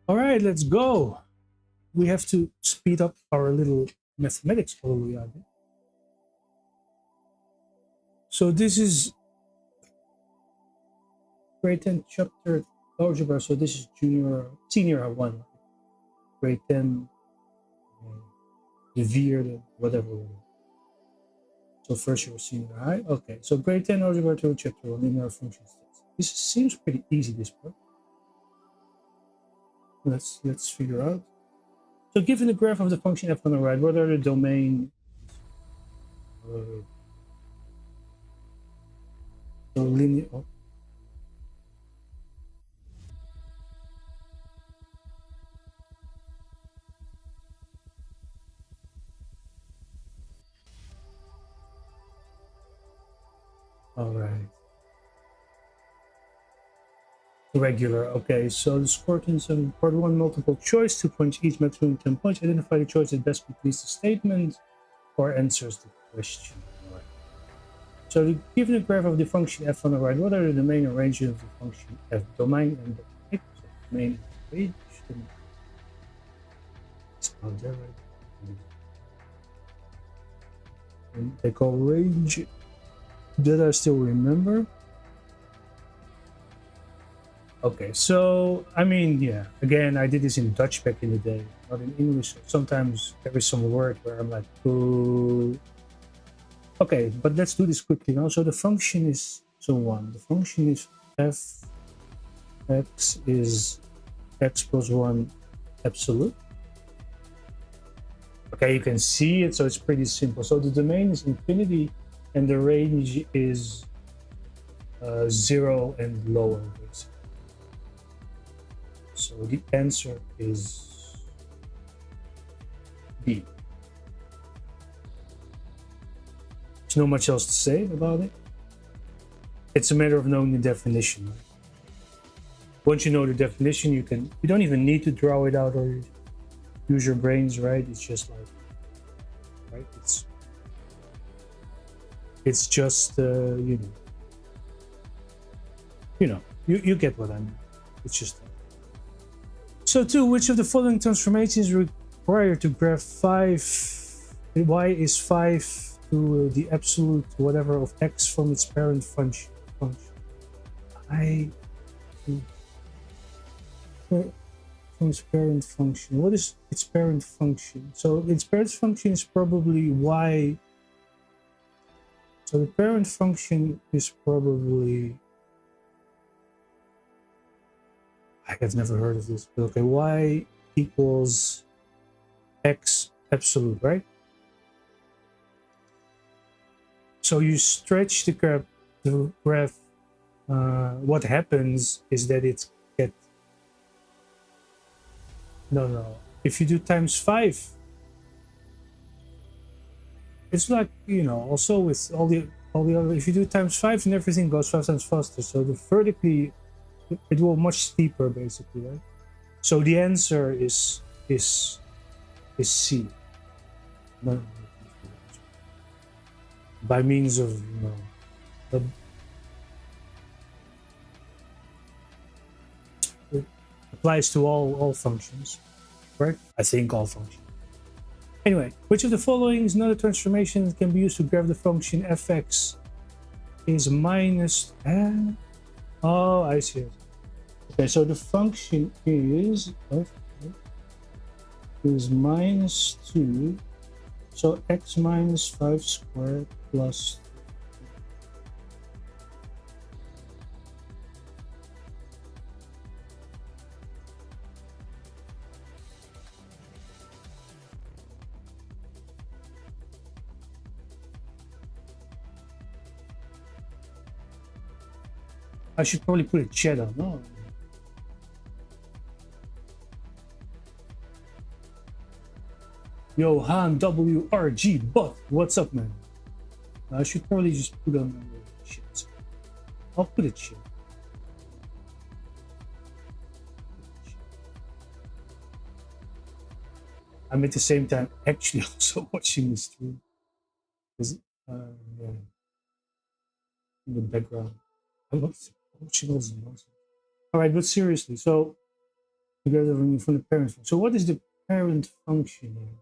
All right, let's go. We have to speed up our little mathematics probably. So this is grade 10 chapter algebra. So this is senior one, grade 10, the whatever. So first year senior high. Okay, so grade 10 algebra 2 chapter 1 linear functions. This seems pretty easy, this part. Let's figure out. So given the graph of the function f on the right, what are the domain? So linear. Oh. All right. Regular. Okay, so the score turns in part 1 multiple choice, 2 points each, maximum 10 points. Identify the choice that best completes the statement or answers the question. Right. So given the graph of the function f on the right, what are the domain and range of the function f? Domain and x, so domain and range. It's not there, right? And they call range. That I still remember. Okay, so I mean, yeah. Again, I did this in Dutch back in the day, not in English. Sometimes there is some word where I'm like, ooh. Okay, but let's do this quickly now. So the function is the function is f x is x plus 1 absolute. Okay, you can see it, so it's pretty simple. So the domain is infinity, and the range is 0 and lower, basically. So the answer is B. There's not much else to say about it. It's a matter of knowing the definition. Right? Once you know the definition, you don't even need to draw it out or use your brains, right? It's just like, right? It's just you you get what I mean. It's just. So 2, which of the following transformations required to graph 5? Y is 5 to the absolute whatever of x from its parent function. From its parent function. What is its parent function? So its parent function is probably y. So the parent function is probably, I have never heard of this, but okay, y equals x absolute, right? So you stretch the graph. What happens is that it's no. If you do times 5, it's like, also with all the other. If you do times 5, and everything goes 5 times faster. So the vertically, it will much steeper, basically, right? So the answer is C. No, by means of it applies to all functions, right? I think all functions. Anyway, which of the following is not a transformation that can be used to graph the function fx is minus. Oh, I see it. Okay, so the function is minus 2. So x minus 5 squared plus. I should probably put a chat on. No. Yo, Han WRG, but what's up, man? I should probably just put on shit. I'll put it shit. I'm at the same time actually also watching the stream. Yeah, in the background. I'm watching all this nonsense. All right, but seriously, so together from the parent function. So what is the parent function here?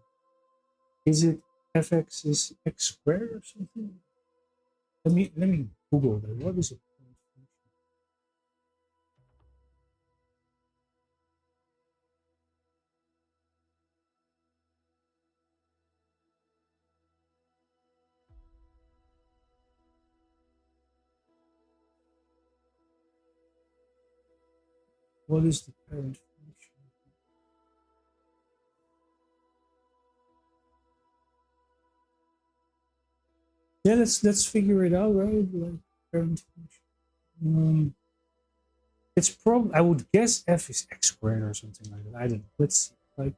Is it fx is x squared or something? Let me Google that. What is it? What is the parent function? Yeah, let's figure it out, right? Like parent function. It's probably, I would guess f is x squared or something like that. I don't know. Let's see. Like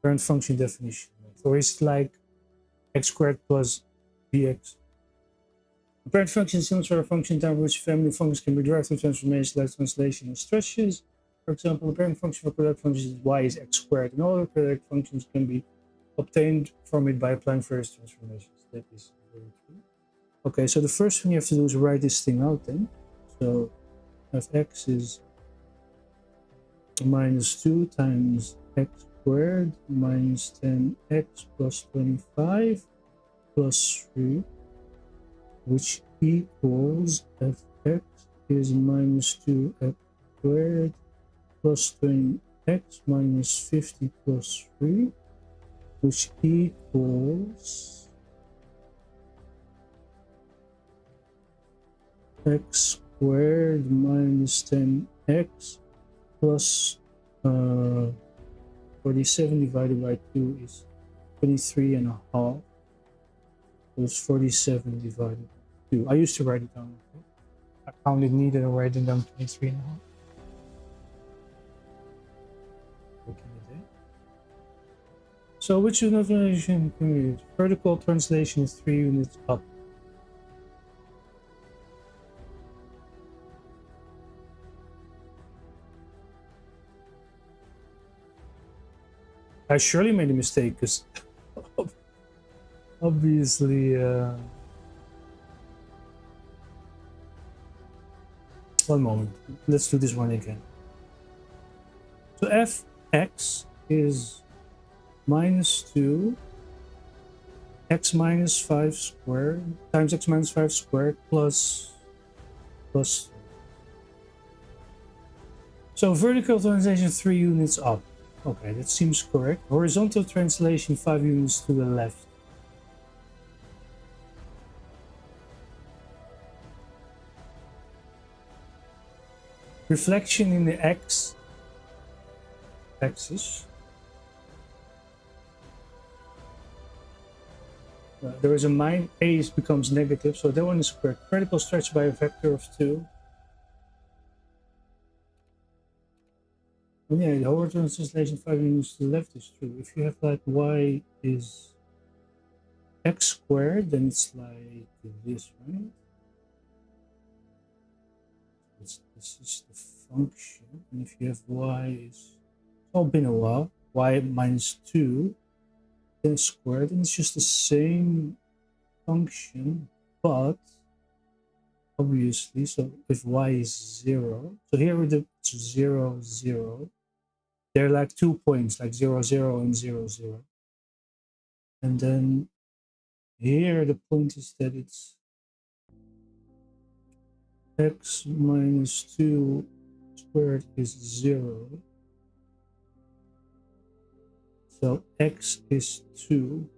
parent function definition. Or is it like x squared plus bx? A parent function is some sort of function down which family functions can be derived through transformation like translation and stretches. For example, the parent function for product functions is y is x squared, and all other product functions can be obtained from it by applying various transformations. That is very true. Okay, so the first thing you have to do is write this thing out then. So fx is minus 2 times x squared minus 10x plus 25 plus 3, which equals fx is minus 2x squared plus 20x minus 50 plus 3, which equals x squared minus 10x plus 47 divided by 2 is 23 and a half. So it's 47 divided by 2. I used to write it down. Okay? I found it needed to write it down 23 and a half. So which unit translation can we use? Vertical translation is 3 units up. I surely made a mistake because obviously one moment, let's do this one again. So fx is minus 2 x minus 5 squared times x minus 5 squared plus. So vertical translation 3 units up. Okay, that seems correct. Horizontal translation 5 units to the left. Reflection in the x-axis. There is a a becomes negative, so that one is correct. Vertical stretch by a vector of 2. And yeah, the horizontal translation 5 units to the left is true. If you have like y is x squared, then it's like this, right? This is the function. And if you have y is, it's all been a while, y minus 2, then squared, and it's just the same function, but obviously, so if y is 0, so here with the 0, 0, they're like 2 points, like 0, 0 and 0, 0. And then here the point is that it's x minus 2 squared is 0. So x is 2.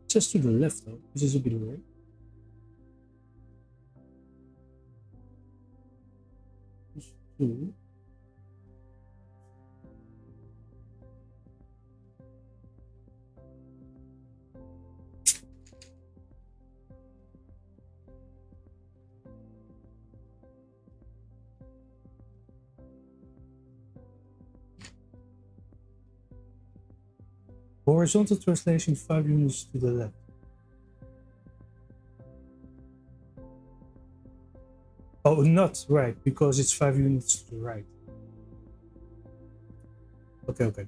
Just to the left though, which is a bit weird. It's 2. Horizontal translation 5 units to the left. Oh, not right, because it's 5 units to the right. Okay.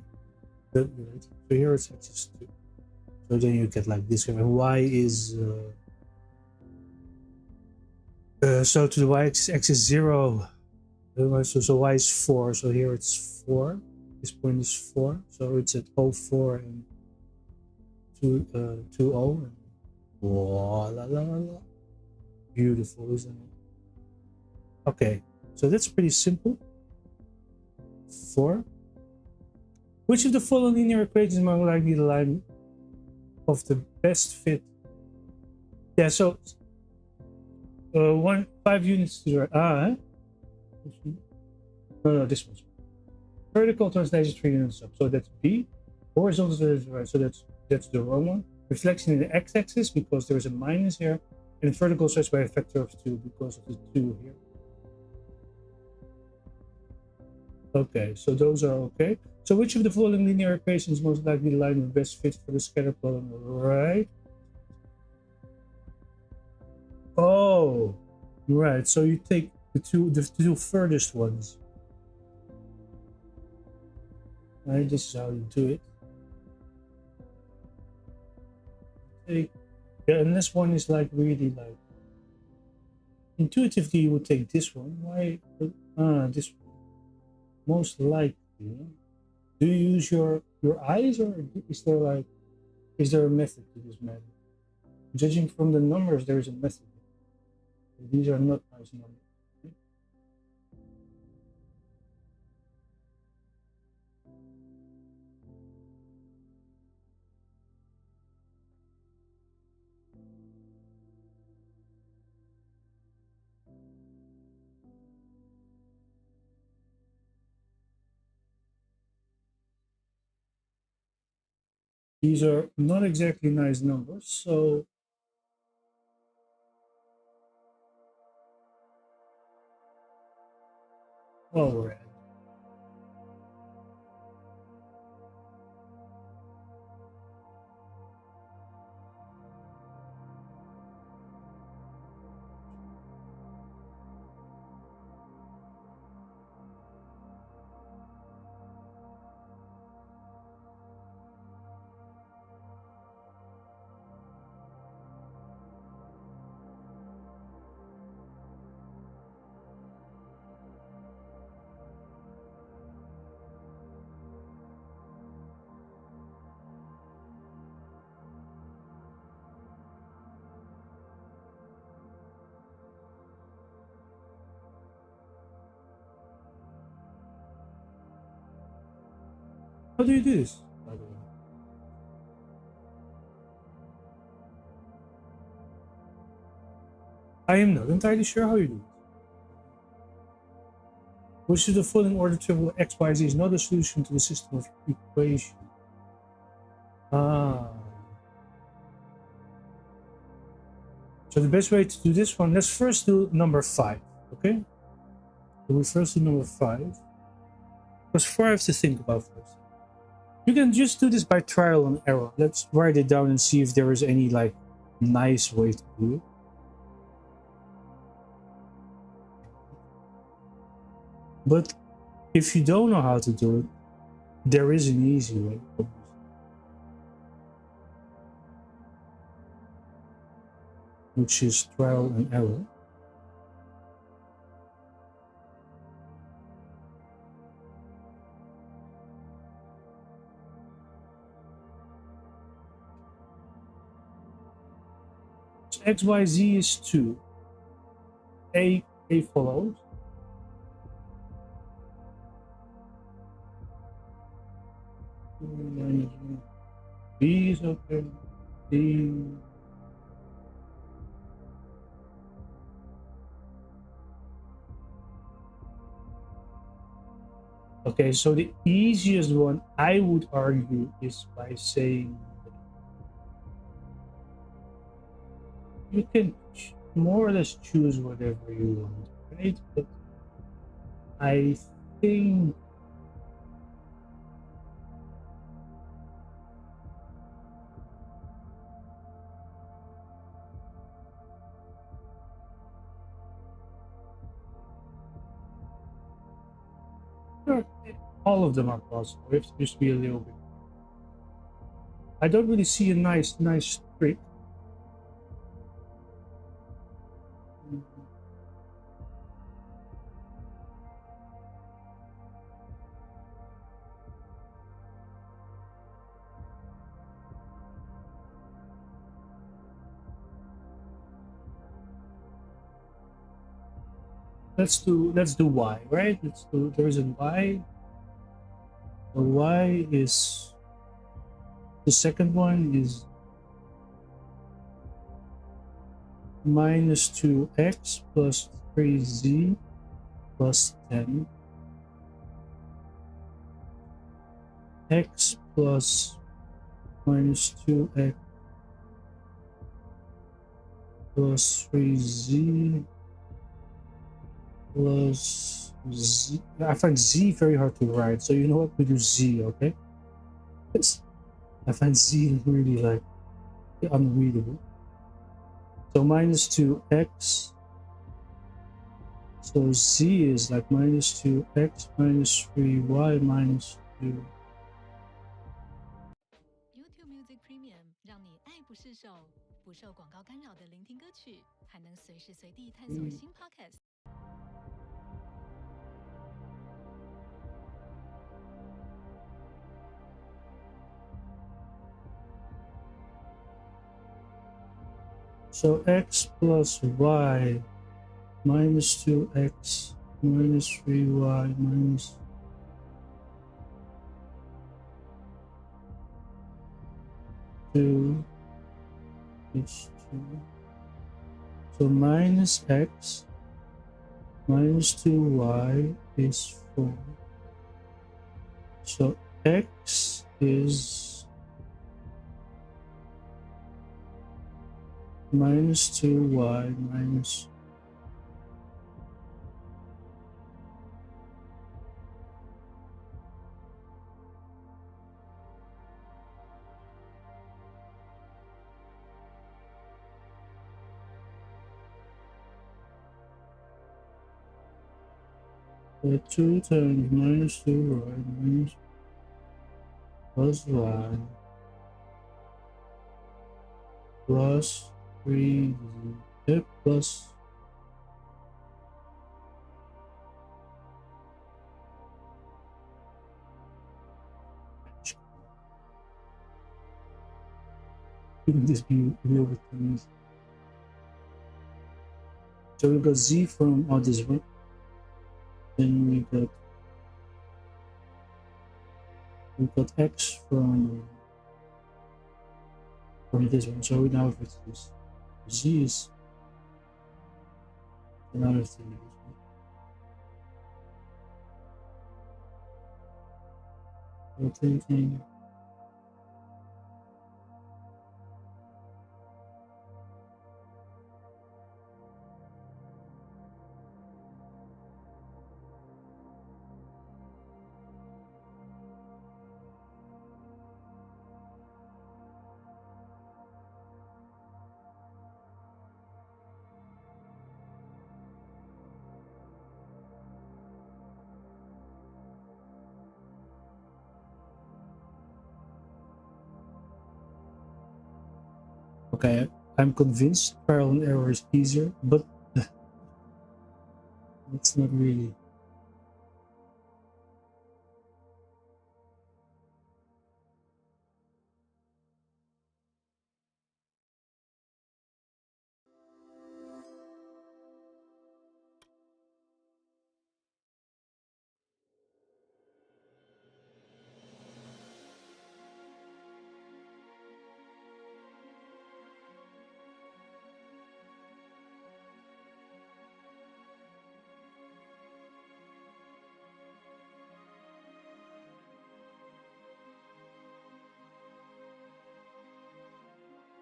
So here it's axis 2. So then you get like this, and y is so to the y-axis 0. So y is 4. So here it's 4. This point is 4. So it's at 04 and 20. And voila, beautiful, isn't it? Okay, so that's pretty simple. 4. Which of the following linear equations is more likely the line of the best fit? Yeah, so 5 units to the right. No, this one's vertical translation 3 units up. So that's B. Horizontal to the right. So that's the wrong one. Reflection in the x-axis because there's a minus here, and vertical stretch by a factor of 2 because of the 2 here. Okay, so those are okay. So which of the following linear equations most likely the line of best fit for the scatter plot on the right? Oh, right. So you take the two furthest ones. Right, this is how you do it. Yeah, and this one is like really like intuitively you would take this one. Why? This one most likely. Do you use your eyes, or is there a method to this matter? Judging from the numbers, there is a method. These are not nice numbers. These are not exactly nice numbers, so well, we're at. How do you do this, by the way? I am not entirely sure how you do it. Which of the following order triple x, y, z is not a solution to the system of equation? Ah. So the best way to do this one, let's first do number 5, okay? So we first do number 5. Because 4 I have to think about first. You can just do this by trial and error. Let's write it down and see if there is any like nice way to do it. But if you don't know how to do it, there is an easy way. Which is trial and error. So XYZ is 2. A follows. B is okay. D. Okay, so the easiest one I would argue is by saying you can more or less choose whatever you want, right? But I think all of them are possible. We have to just be a little bit. I don't really see a nice trick. Let's do y, right? Let's do, there is a y. The y is, the second one is minus 2x plus 3z plus 10, x plus minus 2x plus 3z plus z. I find z very hard to write, so you know what, we do z, okay? I find z really like unreadable. So minus 2x, so z is like minus 2x minus 3y minus 2. YouTube Music Premium 让你爱不释手，不受广告干扰的聆听歌曲，还能随时随地探索新 Podcast。So x plus y minus 2x minus 3y minus 2 is 2. So minus x minus 2y is 4. So x is minus 2y minus the 2 times minus 2y minus plus y plus 3z plus shouldn't this be real with things? So we got z from this one, then we got x from this one. So we now have this z is another thing. We're thinking okay, I'm convinced trial and error is easier, but it's not really.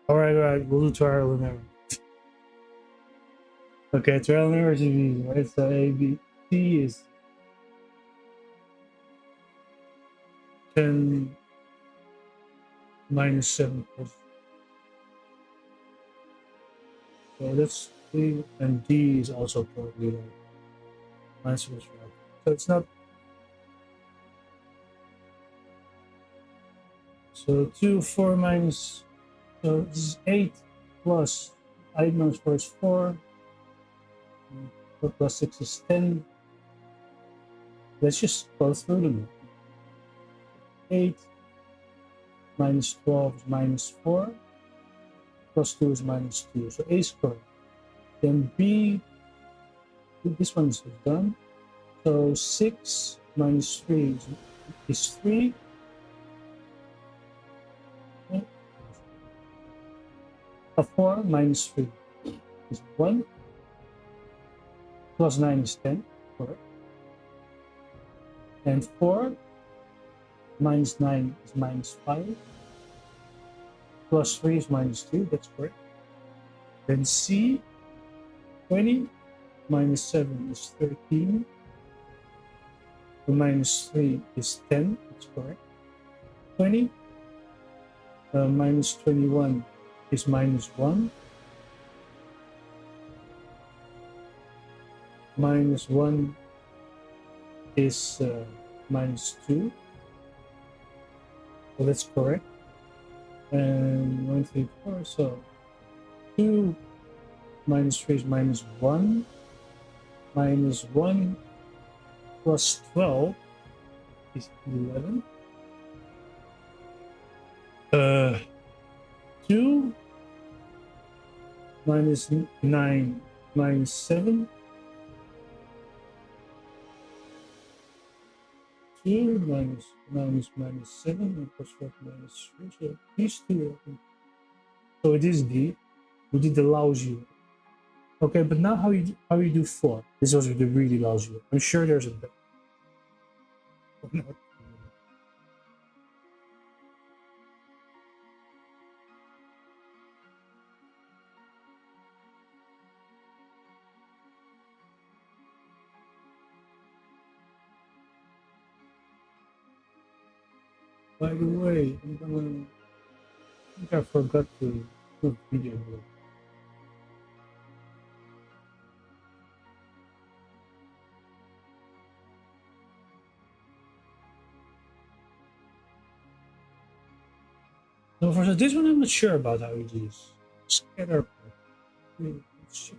All right, we'll do trial and error. Okay, trial and error is easy, right? So A, B, C is 10 minus 7 plus. So that's 3, and D is also probably like minus 7. So it's not So 2, 4 minus, so this is 8 plus I minus 4 is 4. 4 plus 6 is 10. Let's just go through them. 8 minus 12 is minus 4. Plus 2 is minus 2. So A is correct. Then B, this one is done. So 6 minus 3 is 3. A 4 minus 3 is 1. Plus 9 is 10. Correct. And 4 minus 9 is minus 5. Plus 3 is minus 2. That's correct. Then C, 20 minus 7 is 13. Minus 3 is 10. That's correct. 20 minus 21 is minus 1. Minus 1 is minus 2. So that's correct. And 1, 3, 4. So 2 minus 3 is minus 1. Minus 1 plus 12 is 11. 2 minus 9 minus 7. 2 minus 9 is minus 7 and plus 4 minus 3. So these two are. So it is D. We did the lousy. Okay, but now how you do 4? This was the really lousy. I'm sure there's a better. By the way, I think I forgot to put video here. No, for this one, I'm not sure about how you do this. Scatter part. Let's check.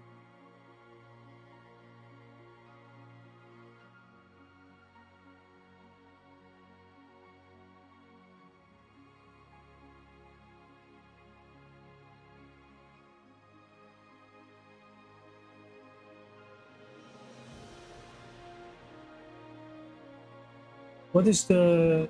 What is the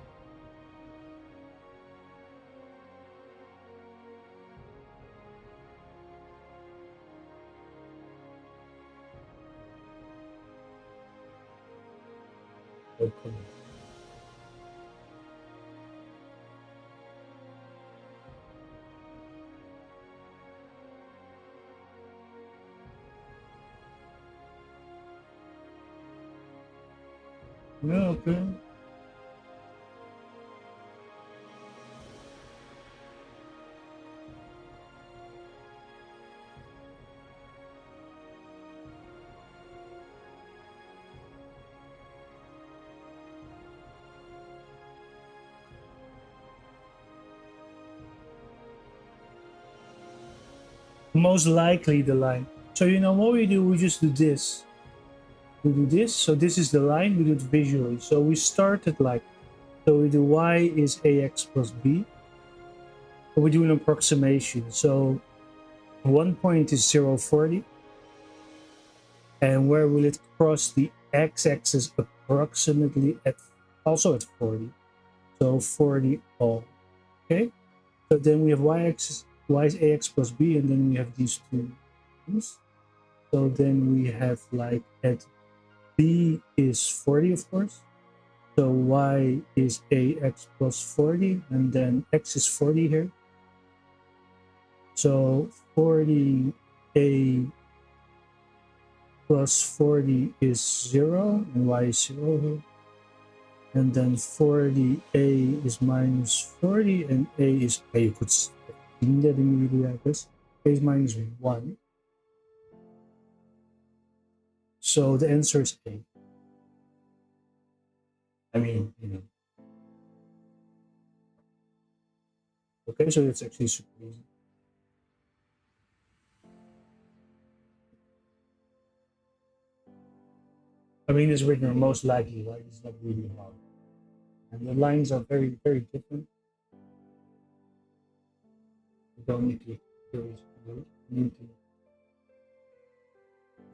okay. Yeah, okay. Most likely the line. So you know what we do? We just do this. We do this. So this is the line. We do it visually. So we started like, so we do y is ax plus b. So we do an approximation. So one point is 0, 40. And where will it cross the x-axis approximately at also at 40? So 40 all. Okay. So then we have y-axis, y is ax plus b, and then we have these two things. So then we have like at b is 40, of course. So y is ax plus 40, and then x is 40 here. So 40a plus 40 is 0, and y is 0 here. And then 40a is minus 40, and a is a. You could think that immediately like this. A is minus 1. So the answer is A. I mean, you know. Okay, so it's actually super easy. I mean, it's written most likely, right? It's not really hard. And the lines are very, very different. You don't need to you need to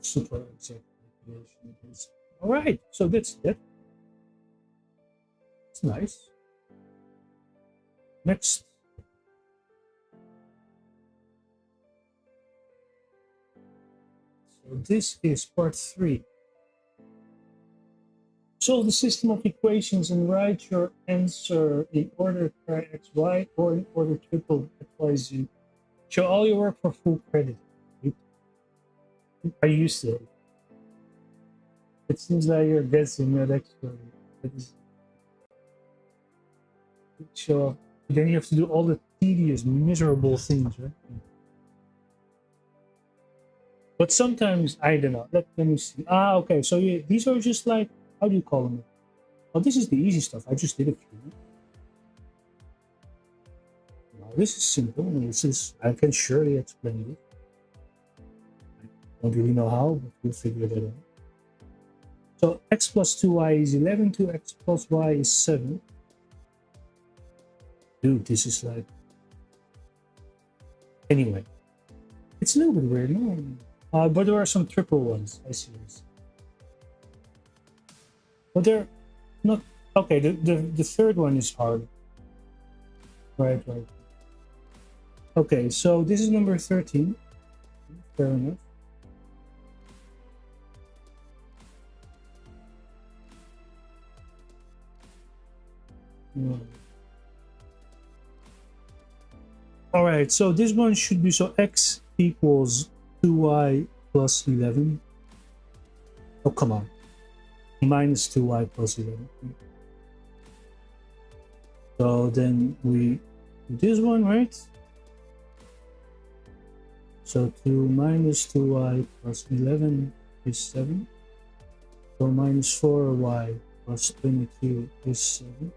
super exact calculation. All right, so that's that. It's nice. Next. So this is part 3. Solve the system of equations and write your answer in order pair xy or in order triple xyz. Show all your work for full credit. Are you still? It seems like you're guessing that actually. Show up. Then you have to do all the tedious, miserable things, right? But sometimes, I don't know. Let me see. Ah, okay. So these are just like, how do you call them? Oh, this is the easy stuff. I just did a few. Now, this is simple. This is, I can surely explain it. I don't really know how, but we'll figure that out. So x plus 2y is 11, 2x plus y is 7. Dude, this is like... Anyway. It's a little bit weird, no? But there are some triple ones, I see this. But they're not... Okay, the third one is hard. Right. Okay, so this is number 13. Fair enough. All right, so this one should be, so x equals 2y plus 11. Oh, come on. Minus 2y plus 11. So then we do this one, right? So 2 minus 2y plus 11 is 7. So minus 4y plus 22 is 7.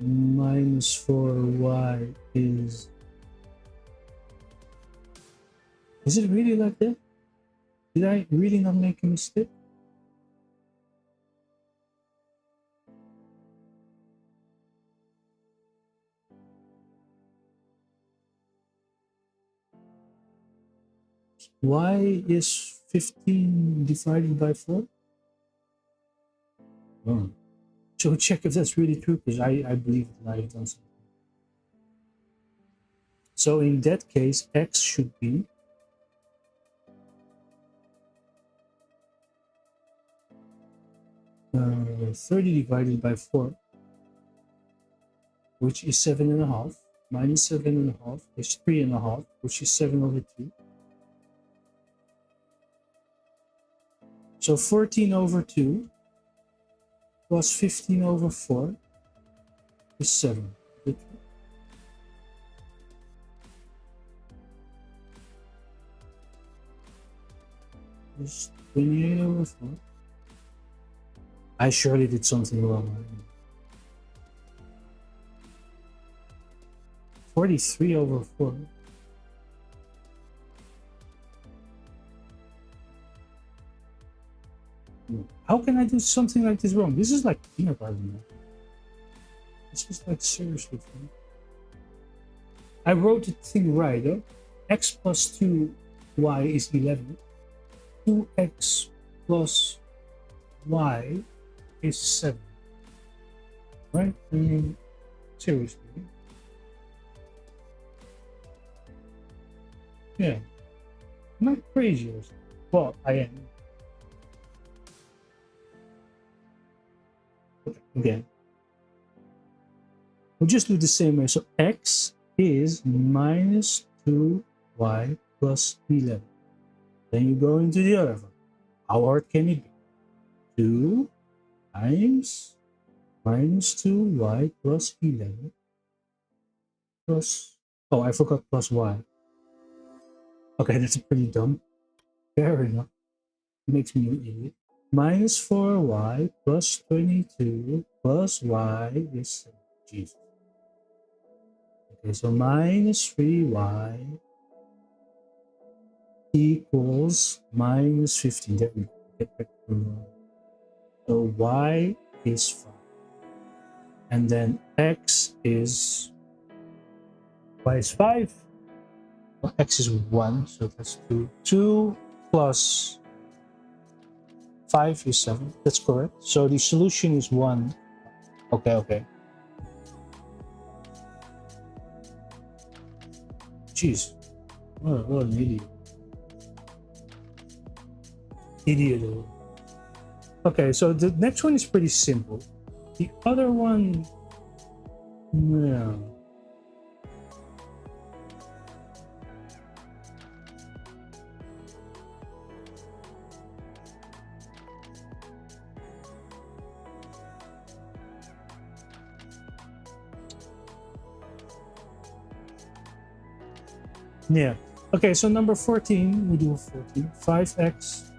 Minus 4y is it really like that? Did I really not make a mistake? Y is 15 divided by 4? Oh. So check if that's really true, because I believe that I've done something. So in that case, x should be 30 divided by 4, which is 7.5. Minus 7.5 is 3.5, which is 7/2. So 14/2 plus 15/4 is 7. Is 28/4. I surely did something wrong. 43/4. How can I do something like this wrong? This is like peanut butter. This is like seriously fun. I wrote the thing right, though. X plus 2y is 11. 2x plus y is 7. Right? I mean, seriously. Yeah. I'm not crazy or something. Well, I am. Again, we'll just do the same way. So x is minus 2y plus 11. Then you go into the other one. How hard can it be? 2 times minus 2y plus 11 plus... Oh, I forgot plus y. Okay, that's pretty dumb. Fair enough. Makes me an idiot. Minus 4y plus 22 plus y is 7. Jesus. Okay, so minus 3y equals minus 15. There we go. Get back to so y is 5. And then x is y is 5. Well, x is 1, so that's 2. 2 plus 5 is 7. That's correct. So the solution is 1. Okay. Jeez. What an idiot. Idiot. Okay, so the next one is pretty simple. The other one, yeah. Yeah. Okay, so number 14, we do 14. 5x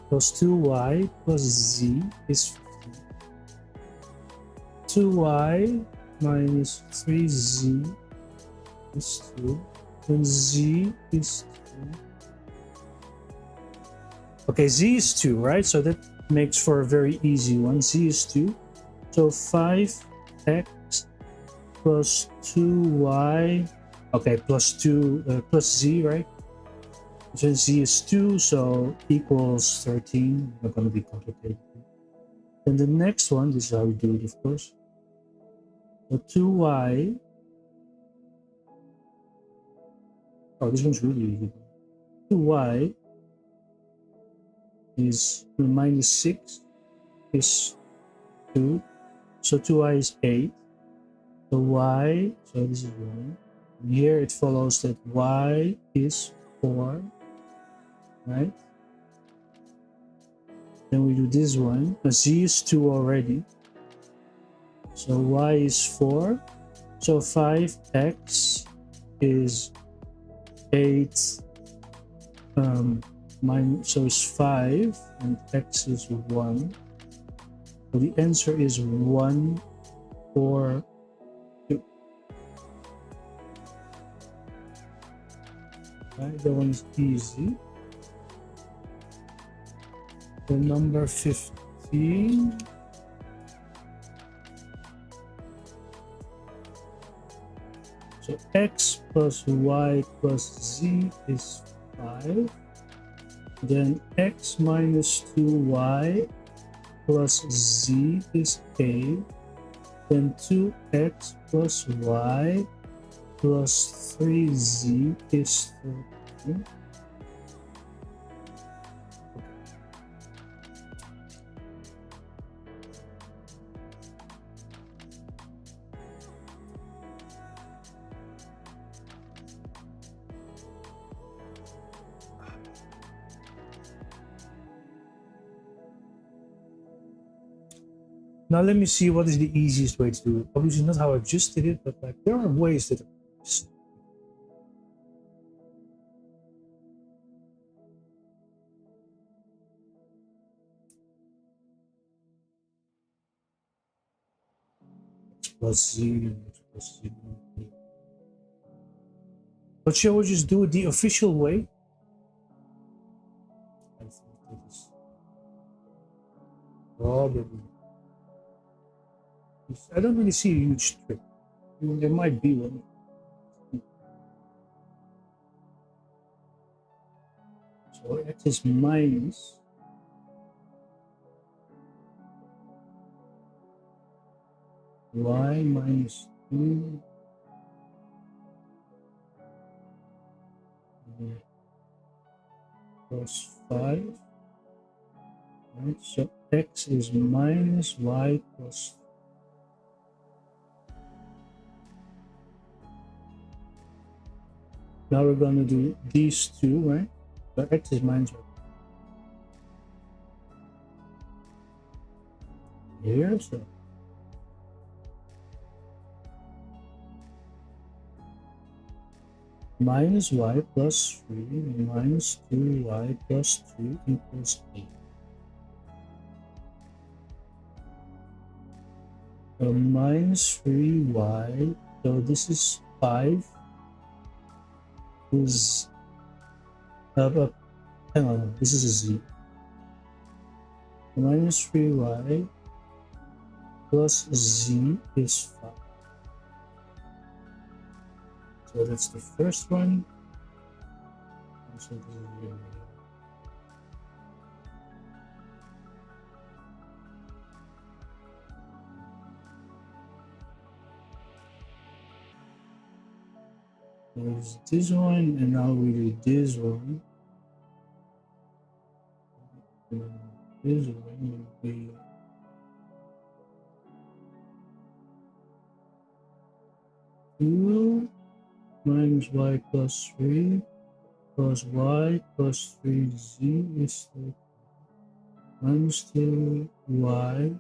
plus 2y plus z is 15. 2y minus 3z is 2. And z is 2. Okay, z is 2, right? So that makes for a very easy one. Z is 2. So 5x plus 2y. Okay, plus 2 plus z, right? So z is 2, so equals 13. Not going to be complicated. And the next one, this is how we do it, of course. So 2y. Oh, this one's really easy. 2y is minus 6 is 2. So 2y is 8. So y, so this is 1. And here it follows that y is 4, right? Then we do this one. Z is 2 already. So y is 4. So 5x is 8 so it's 5 and x is 1. So the answer is 1, 4, 2. Right, that one's easy. The number 15. So x plus y plus z is 5. Then x minus 2y plus z is 8. Then 2x plus y plus 3z is 13. Now let me see what is the easiest way to do it. Obviously not how I just did it, but like there are ways that x plus z, x plus z. But shall we just do it the official way? I think that is probably. I don't really see a huge trick. I mean, there might be one. So x is minus y minus 2 plus 5. Right? So x is minus y plus 3. Now we're going to do these two, right? So x is minus y. Here, so minus y plus 3 minus 2y plus 2 equals 8. So minus 3y So this is 5 is hang on, this is a z. Minus 3y plus z is 5. So that's the first one. So this is really there's this one, and now we do this one. And this one will be 2 minus y plus 3 plus y plus 3z is minus 2y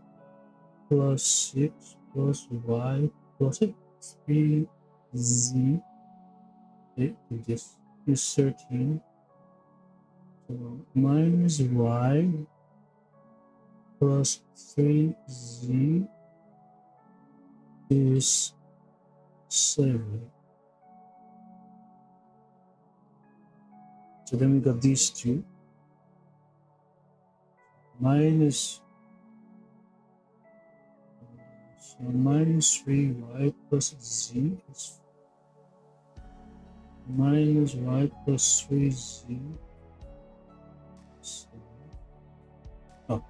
plus 6 plus y plus 3z. This is 13. So minus y plus 3z is 7. So then we got these two. Minus 3y plus z is minus y plus 3z. Oh.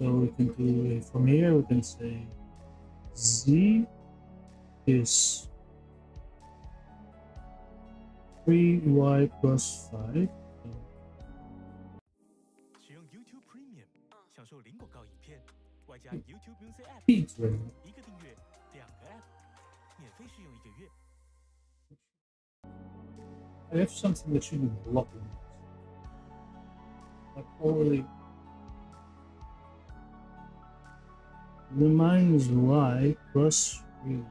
So we can do it from here. We can say z is 3y plus 5. 使用 YouTube Premium 享受零广告影片，外加 YouTube Music App， 闭嘴！一个订阅2个 App， 免费试用1个月。I have something that should be blocking. Like already. The minus y plus 3.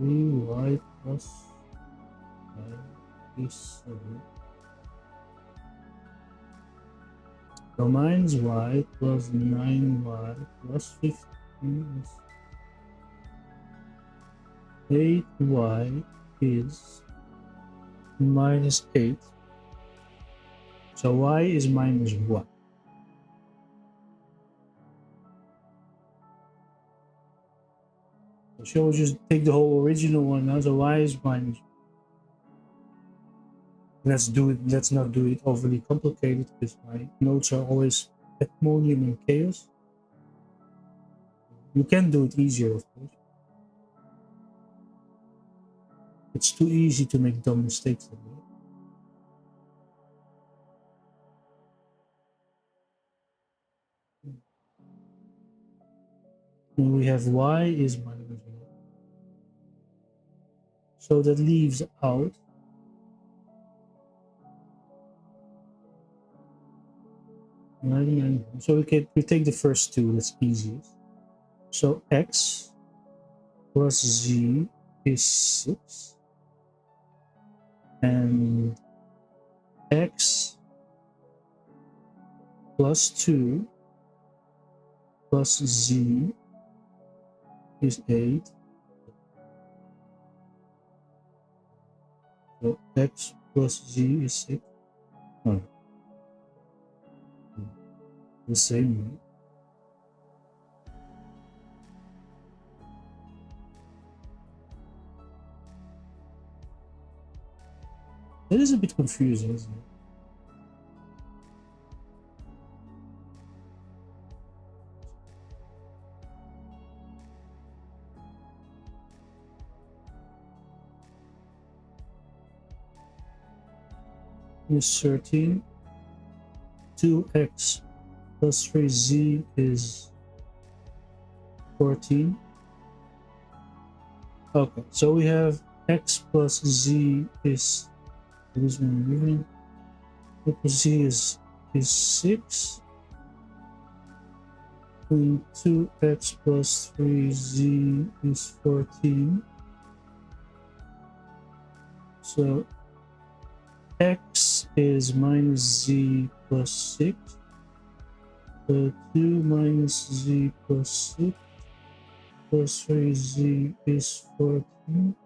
3y plus 5 is 7. So minus y plus 9y plus 15 is 8y is minus 8. So y is minus 1. So we'll just take the whole original one now. So y is minus 1. Let's not do it overly complicated because my notes are always pandemonium and chaos. You can do it easier, of course. It's too easy to make dumb mistakes that way. And we have y is minus 1. So that leaves out so we take the first two, that's easiest. So x plus z is 6, and x plus 2 plus z is 8. So x plus z is 6. Oh. The same way. That is a bit confusing, isn't it? Is 13. 2x plus 3z is 14. Okay, so we have x plus z is this one moving. Z is 6. And 2x plus 3z is 14. So x is minus z plus 6. So 2 minus z plus 6 plus 3z is 14.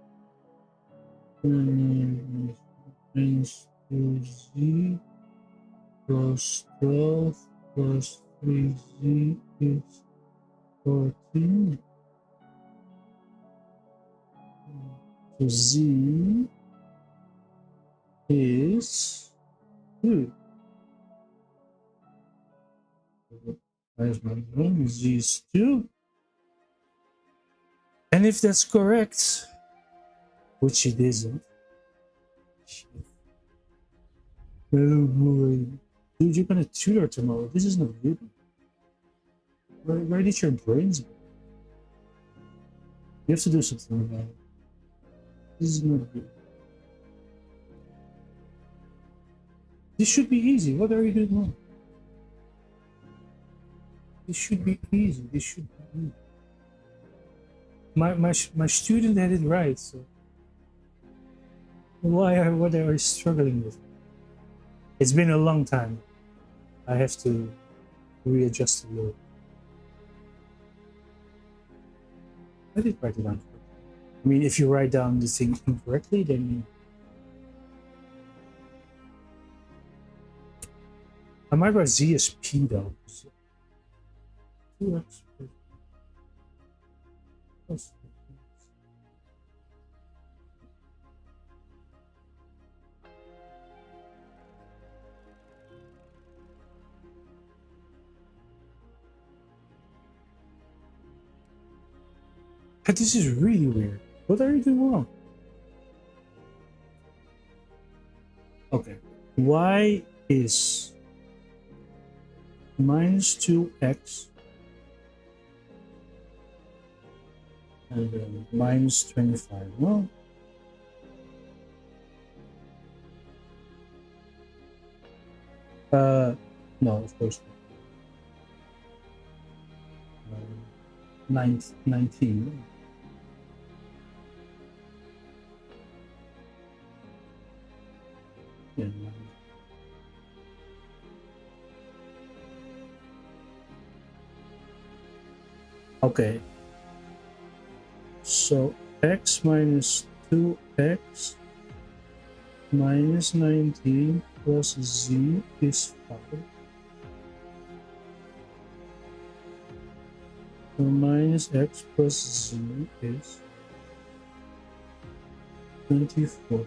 And minus 2z plus 12 plus 3z is 14. So z is 2. Where's my one? Z is 2. And if that's correct, which it isn't. Oh boy. Dude, you're gonna tutor tomorrow. This is not good. Where did your brains go? You have to do something about it. This is not good. This should be easy. What are you doing wrong? This should be easy. This should be easy. My student had it right, so what are you struggling with? It's been a long time. I have to readjust a little. I did write it down. I mean, if you write down the thing incorrectly, then I might write z as p though. 2x plus this is really weird. What are you doing wrong? Okay. Y is minus 2x and then minus 25. Well, no, of course not. 19. Yeah, okay. So x minus 2x minus 19 plus z is 5. So minus x plus z is 24.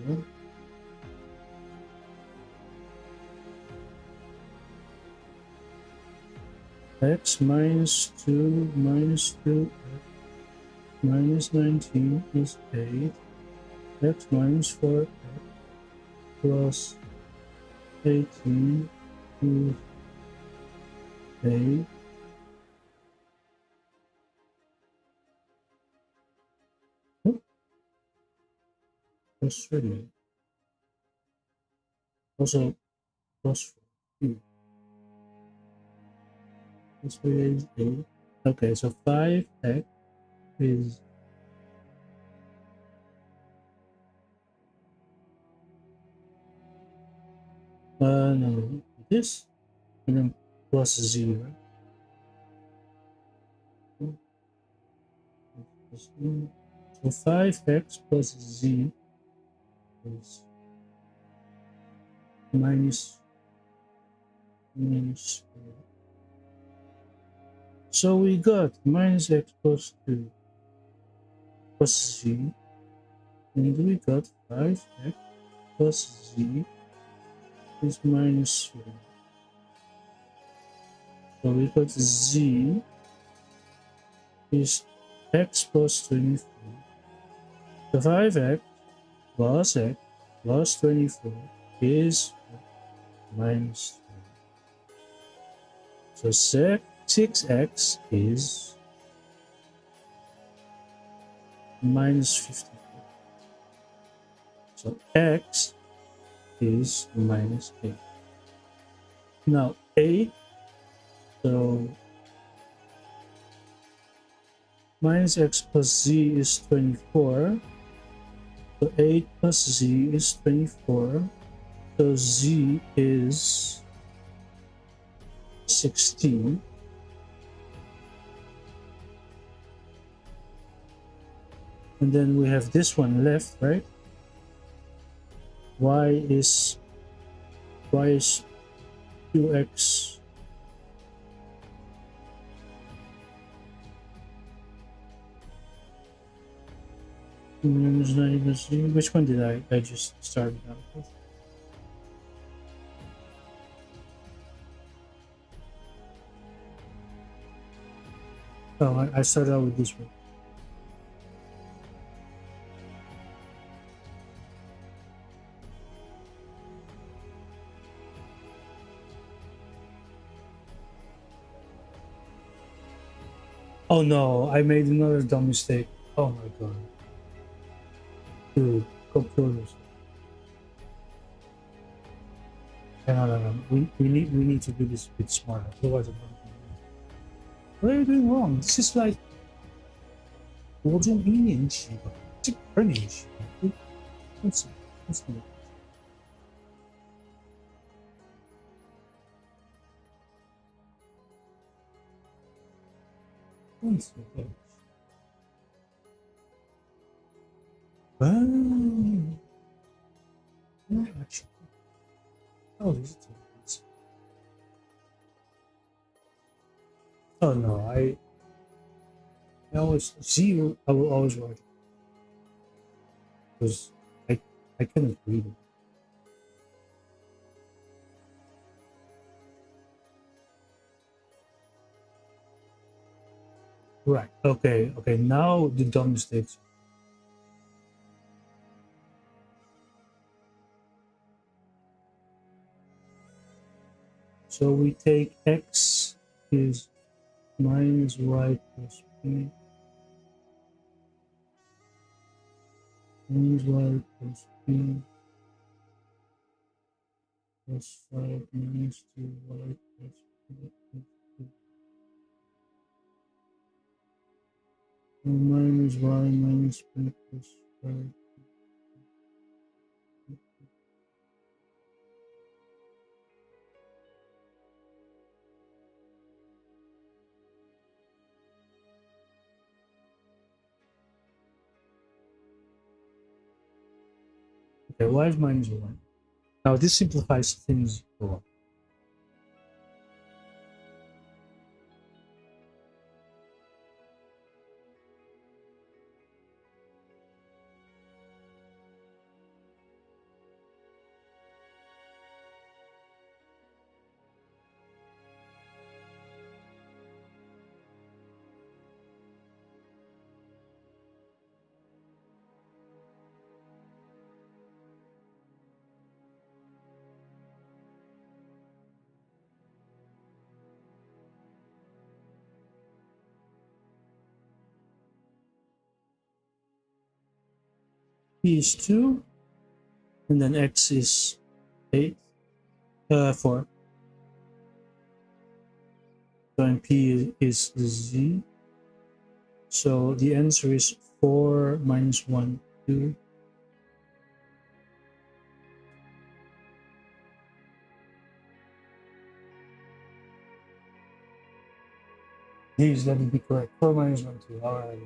X minus 2 minus 2x minus 19 is 8. X minus 4x plus 18 is 8. Oh, plus 30. Also plus 4. That's 8. Okay, so 5x is no, this and then plus 0. So 5x plus z is minus 4. So we got minus x plus 2 plus z, and we got 5x plus z is minus 3. So we got z is x plus 24. So 5x plus 24 is minus 3. So 6x is minus 54. So x is minus 8. Now 8, so minus x plus z is 24. So 8 plus z is 24. So z is 16. And then we have this one left, right? y is 2x minus 9 plus 0. Which one did I just started out with? Oh, I started out with this one. Oh no, I made another dumb mistake. Oh my god. Dude, go kill yourself. No. We need to do this a bit smarter. Otherwise, what are you doing wrong? This is like 国中1年级吧，这个2年级吧。What's the actually, oh, this is different. Oh no, I always zero. I will always write because I cannot read it. Right. Okay. Now the dumb mistakes. So we take x is minus y plus b minus y plus b plus 5 minus 2y plus b minus y minus b plus 5. Okay, y is minus 1. Now this simplifies things a lot. P is 2, and then x is 8, 4. So and P is z. So the answer is 4 minus 1, 2. Please let it be correct. 4 minus 1, 2. All right.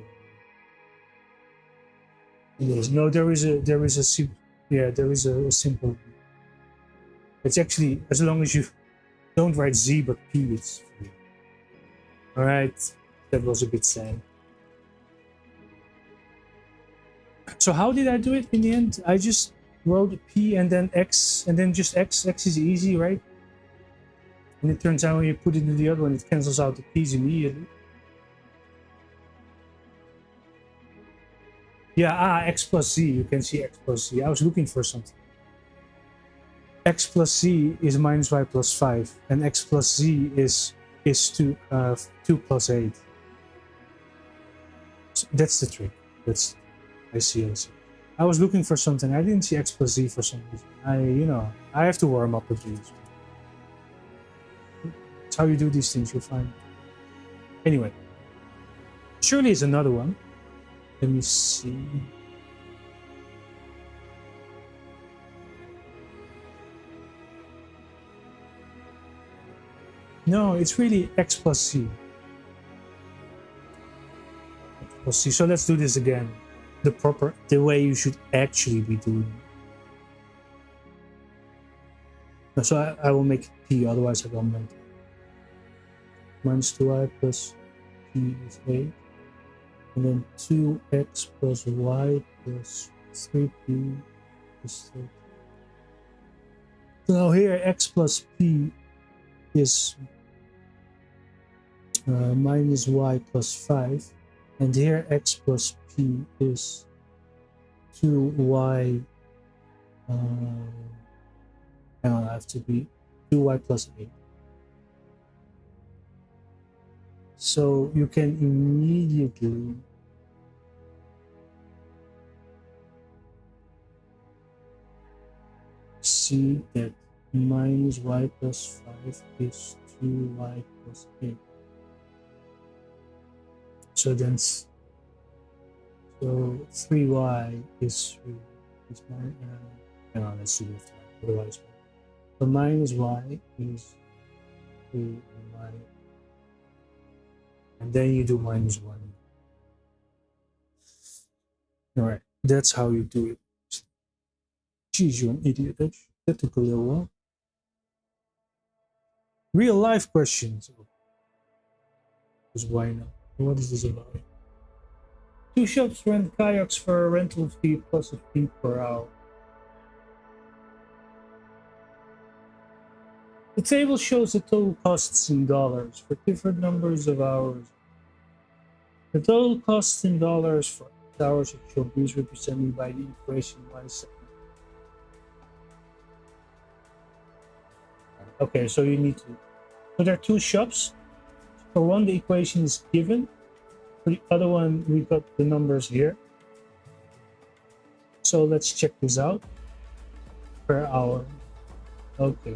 Yes. No, there is a simple. Yeah, there is a simple. It's actually, as long as you don't write z but p, it's free. All right, that was a bit sad. So how did I do it in the end? I just wrote p and then x and then just x. X is easy, right? And it turns out when you put it in the other one, it cancels out the p's immediately. Yeah, x plus z. You can see x plus z. I was looking for something. X plus z is minus y plus 5, and x plus z is 2 plus 8. So that's the trick. I see. I was looking for something. I didn't see x plus z for some reason. I have to warm up with these. That's how you do these things. You'll find. Anyway, surely is another one. Let me see. No, it's really x plus c. X plus c. So let's do this again. The way you should actually be doing it. So I will make it p, otherwise I don't make it. Minus 2y plus p is 8. And then 2x plus y plus 3p is 30. So now here x plus p is minus y plus 5. And here x plus p is 2y. Hang on, I have to be 2y plus 8. So you can immediately see that minus y plus 5 is 2y plus 8. So then, so 3y is 3. Is minus, hang on, let's see this. Otherwise, so minus y is 3 and minus. And then you do minus 1. Alright, that's how you do it. Geez, you're an idiot. That took a little while. Real life questions. Because why not? What is this about? 2 shops rent kayaks for a rental fee plus a fee per hour. The table shows the total costs in dollars for different numbers of hours. The total costs in dollars for hours of shop is represented by the equation y7. Okay, so you need to. So there are 2 shops. For one, the equation is given. For the other one, we got the numbers here. So let's check this out. Per hour. Okay.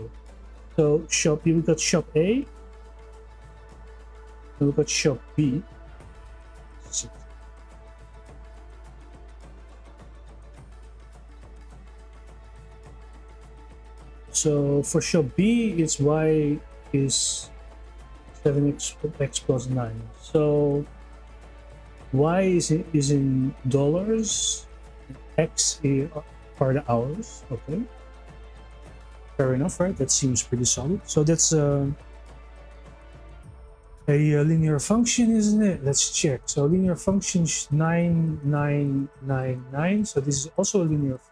So we got shop A. And we got shop B. So for shop B, it's y is 7x plus 9. So y is in dollars, x are the hours. Okay, fair enough, right? That seems pretty solid. So that's a linear function, isn't it? Let's check. So linear function is 9999. So this is also a linear function.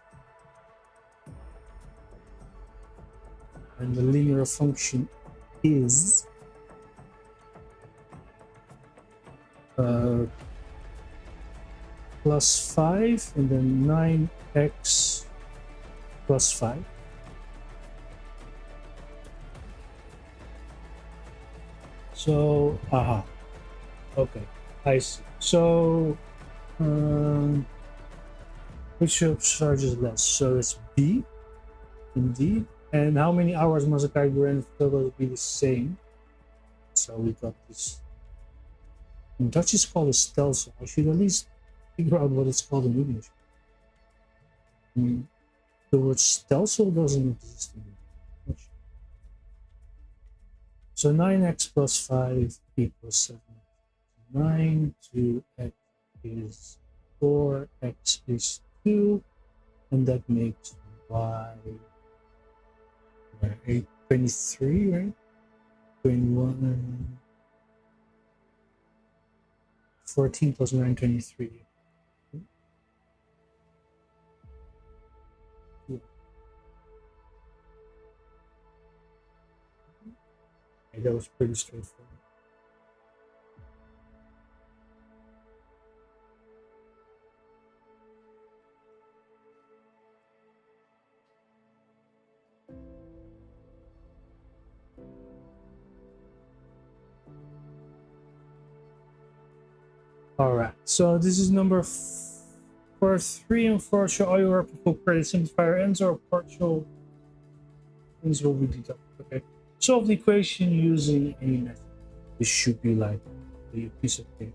And the linear function is plus 5 and then 9x plus 5. So, okay, I see. So, which charges less? So it's B, indeed. And how many hours must a kite be rented for total to be the same? So we got this. In Dutch it's called a stelsel. I should at least figure out what it's called in English. The word stelsel doesn't exist in English. So 9x plus 5 equals 7. 9 to x is 4, x is 2, and that makes y 23, right? 21, 14 plus 9, 23. Yeah. Okay, that was pretty straightforward. All right, so this is number 4, 3 and 4 show all your full credit simplifier ends or partial ends will be deducted. Okay, solve the equation using any method. This should be like a piece of paper.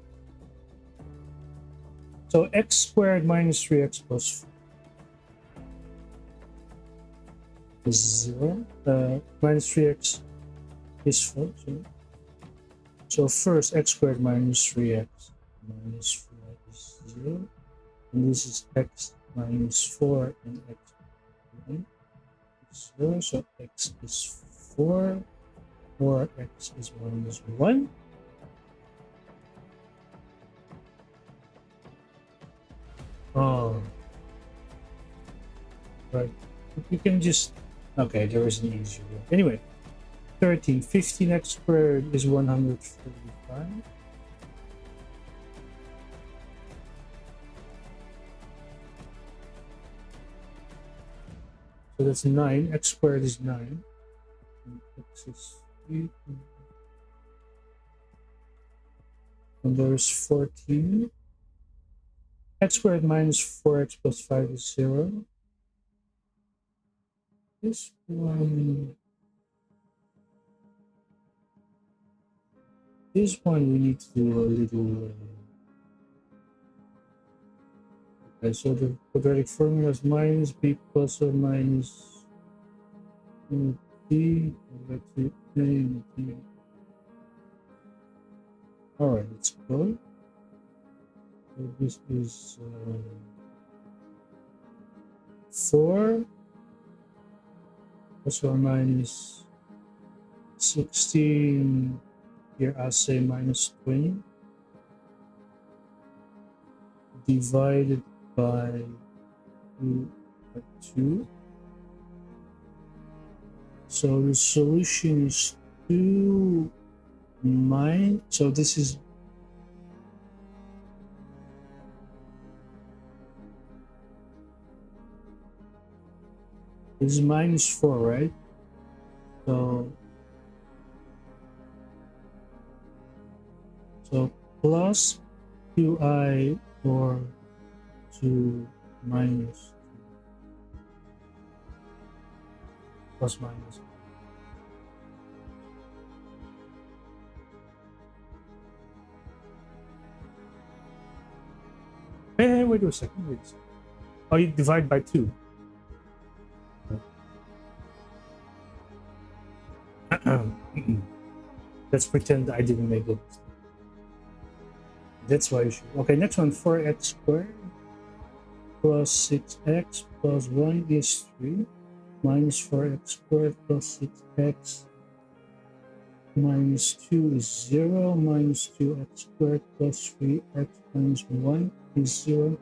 So x squared minus 3x plus 4 is 0. Minus 3x is 4. So first x squared minus 3x minus 4 is 0. And this is x minus 4 and x 1 is 0. So x is 4, or x is minus 1. Oh, right. You can just, okay, there is an easier way. Anyway, 13, 15x squared is 145. So that's 9. X squared is 9. And x is 3. And there's 14. X squared minus 4x plus 5 is 0. This one we need to do a little. Okay, so the quadratic formula is minus b plus or minus d over to a and d. All right, let's go. So this is 4 plus or minus 16. Here I'll say minus 20 divided by 2. So the solution is 2 minus, so this is minus 4, right? So plus 2i or 2 minus 2 plus minus. Hey, wait a second. Wait a second. Oh, you divide by 2. Let's pretend I didn't make it. That's why you should. Okay, next one, 4x squared plus 6x plus 1 is 3. Minus 4x squared plus 6x minus 2 is 0. Minus 2x squared plus 3x minus 1 is 0.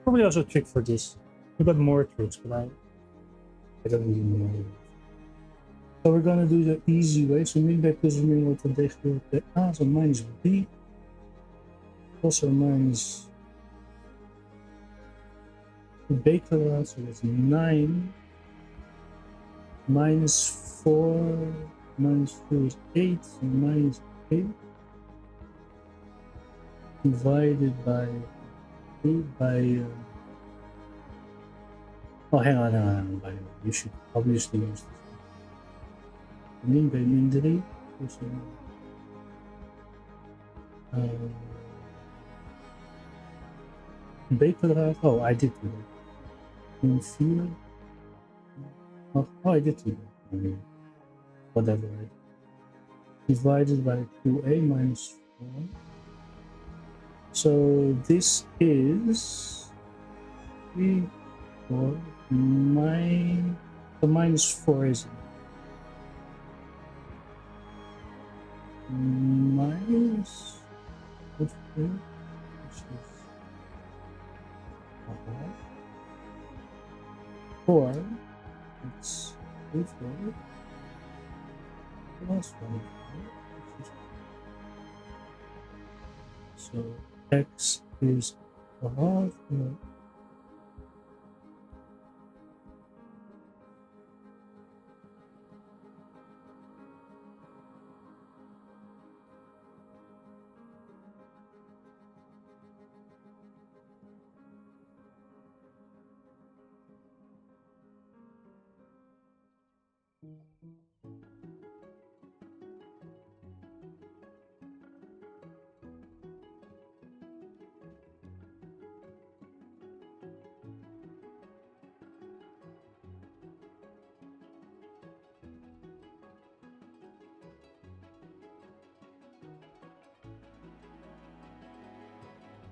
Probably also a trick for this. We got more tricks, but I don't really know. So we're gonna do the easy way. So min bij plus of min wordt dan tegenwoordig bij a, so minus b. Plus or minus b kwadraat, so that's 9. Minus 4 minus 2 is 8, so minus 8. Divided by oh, hang on, by the way, you should obviously use this. Min bij min 3, dus b kwadraat, oh, I did do that. Min 4, oh, I did do that. Okay. Whatever, right? Divided by 2a minus 4. So this is 3, 4, 9. The minus 4 is minus 4, which is 4. It's 3, 4 plus 1, 4. So x is a half.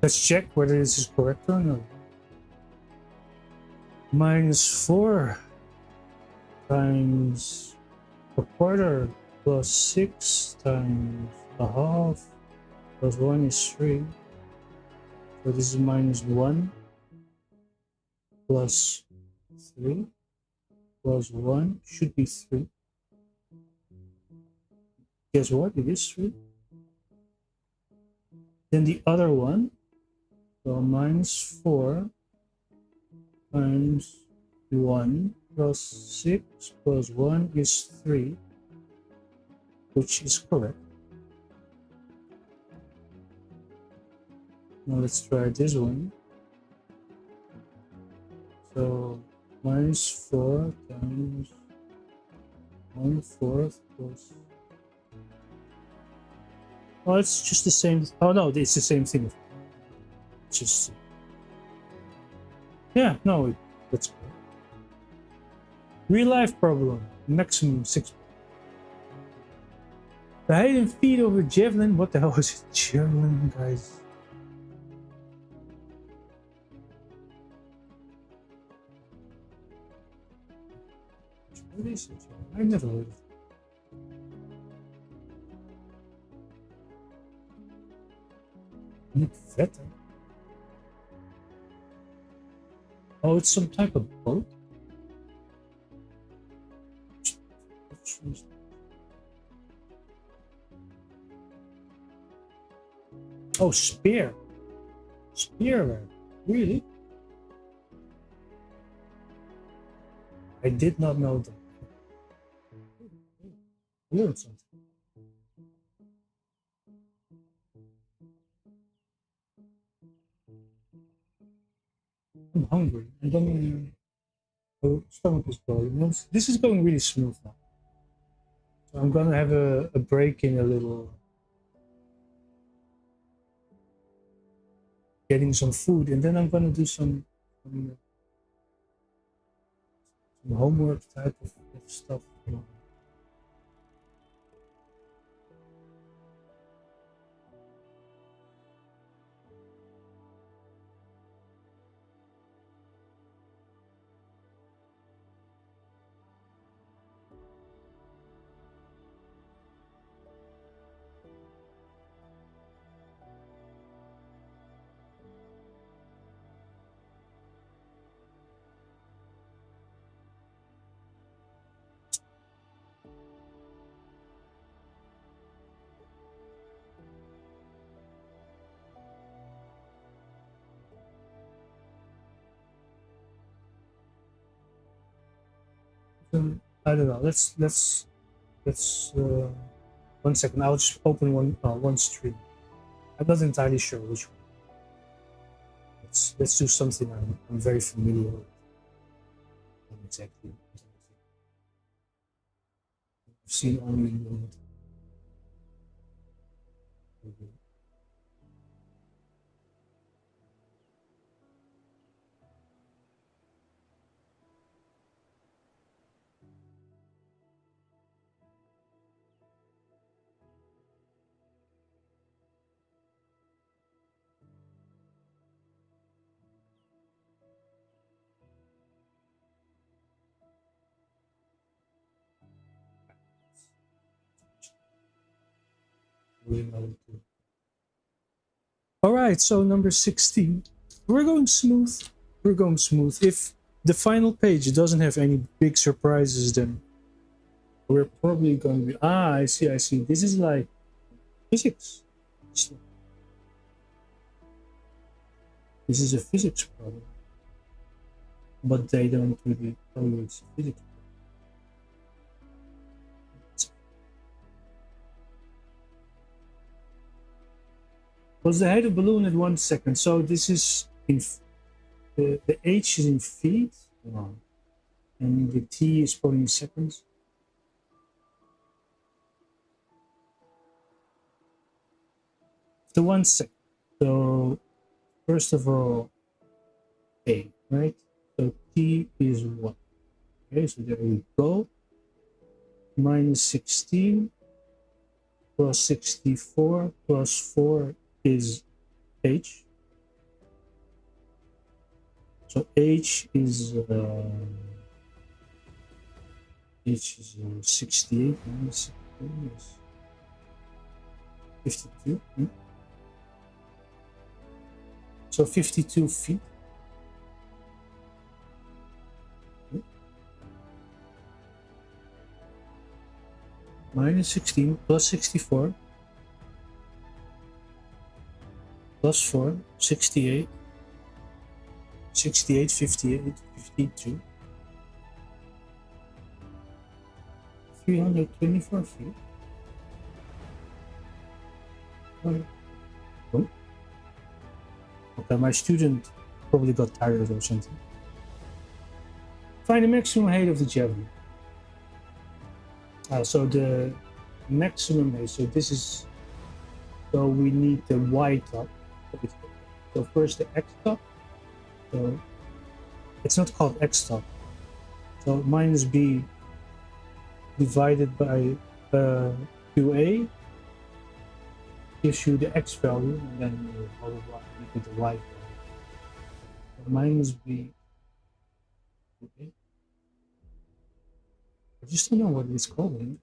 Let's check whether this is correct or not. -4 times a quarter plus 6 times a half plus 1 is 3. So this is -1 plus 3 plus 1 should be 3. Guess what? It is 3. Then the other one, so -4 times 1 plus 6 plus 1 is 3, which is correct. Now let's try this one. So -4 times 1/4 plus... Oh, it's just the same. Oh no, it's the same thing. It's just... Yeah, no, that's good. Real life problem. Maximum 6. The height and feet of a javelin. What the hell is a javelin, guys? What is it? I've never heard of it. Niet vet, hè? Oh, it's some type of boat? Oh, spear. Spearware. Really? I did not know that. Learned something. I'm hungry. I don't know. Stomach is growing. This is going really smooth now. So I'm gonna have a break in a little. Getting some food, and then I'm gonna do some homework type of stuff. I don't know. Let's 1 second. I'll just open one stream. I'm not entirely sure which one. Let's do something I'm very familiar with. Exactly. I've seen only one. All right, so number 16. We're going smooth. We're going smooth. If the final page doesn't have any big surprises, then we're probably going to be... Ah, I see, I see. This is like physics. This is a physics problem. But they don't really tell you it's a physics problem. Was the height of balloon at 1 second? So this is in the h is in feet, and the t is probably in seconds. The 1 second. So first of all, a, right? So t is 1. Okay, so there we go. Minus 16 plus 64 plus 4 is h. So h is 68 minus 16 is 52. So 52 feet. Minus 16 plus 64 plus 4, 68, 68, 58, 52, 324 feet. Oh. Okay, my student probably got tired or something. Find the maximum height of the javelin. So the maximum height, so this is, so we need the y top. So first the x top. So it's not called x top. So minus b divided by qa gives you the x value, and then blah blah blah, you get the y value. So minus b. Okay. I just don't know what it's called.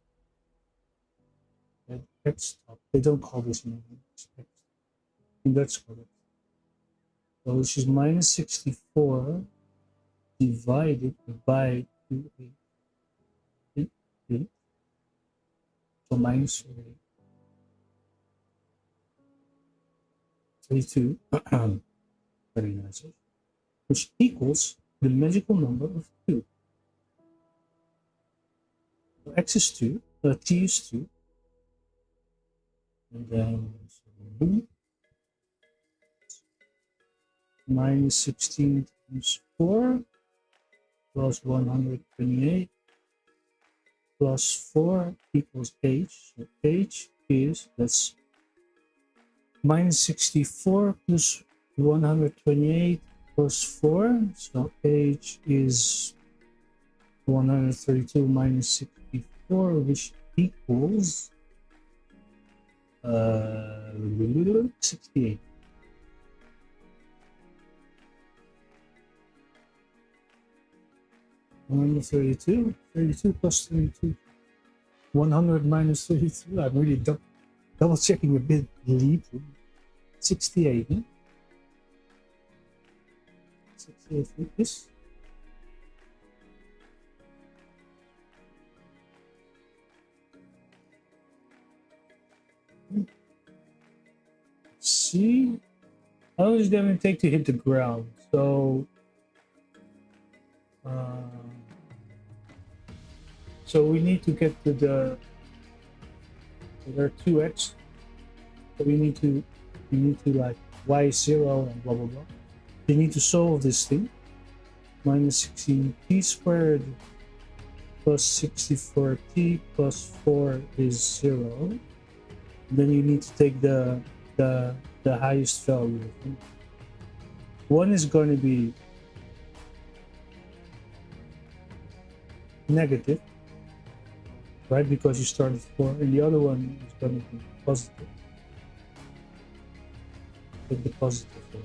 X top. They don't call this name. I think that's correct. So which is minus 64 divided by 288. So minus 32. Very nice. Which equals the magical number of 2. So x is 2, t is 2. And then minus 16 times 4 plus 128 plus 4 equals h. So h is, that's minus 64 plus 128 plus 4. So h is 132 minus 64, which equals 68. Minus 32, 32 plus 32, 100 minus 32. I'm really double checking a bit. Leap. 68. Huh? 68 is. See, how long is it going to take to hit the ground? So we need to get to the. There are 2x. So we need to like y0 and blah blah blah. You need to solve this thing. Minus 16t squared plus 64t plus 4 is 0. Then you need to take the highest value. 1 is going to be negative, right? Because you started 4, and the other one is going to be positive. Take the positive value.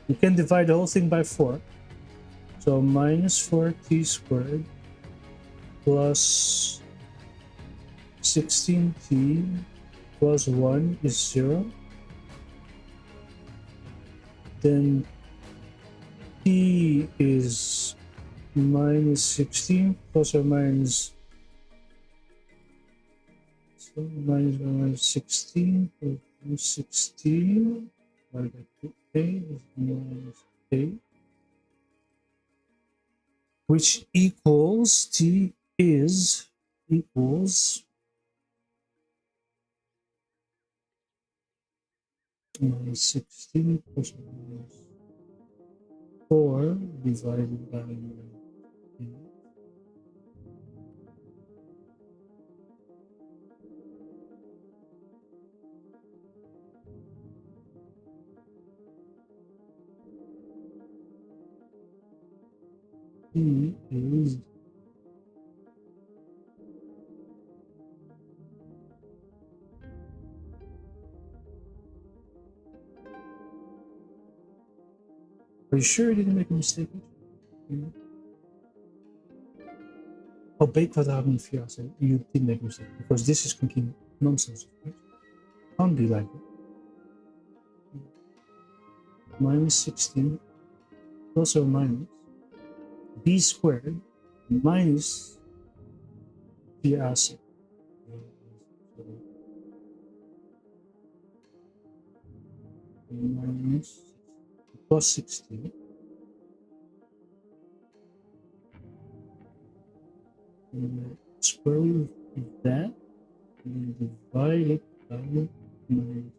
You can divide the whole thing by 4. So minus 4t squared plus 16t plus 1 is 0. Then t is minus 16 plus or minus, so minus 16 plus 16 divided by 2a is minus a, which equals t is equals minus 16 plus minus 4 divided by 8. T is Are you sure you didn't make a mistake? Oh, Beethoven fiance, you did make a mistake because this is complete nonsense. Right? Can't be like that. Minus 16 plus or minus b squared minus fiance. Minus plus 16 square root of that and divide it by 9.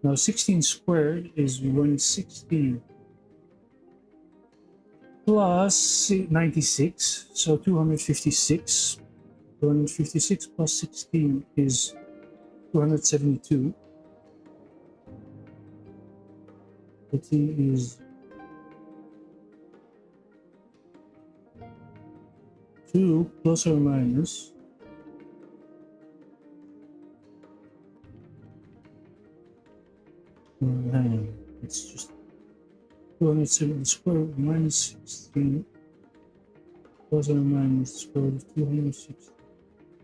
Now 16 squared is 160 plus 96, so 256. 256 plus 16 is 272. The t is 2 plus or minus it's just 270 square root minus 16 plus or minus square root of 260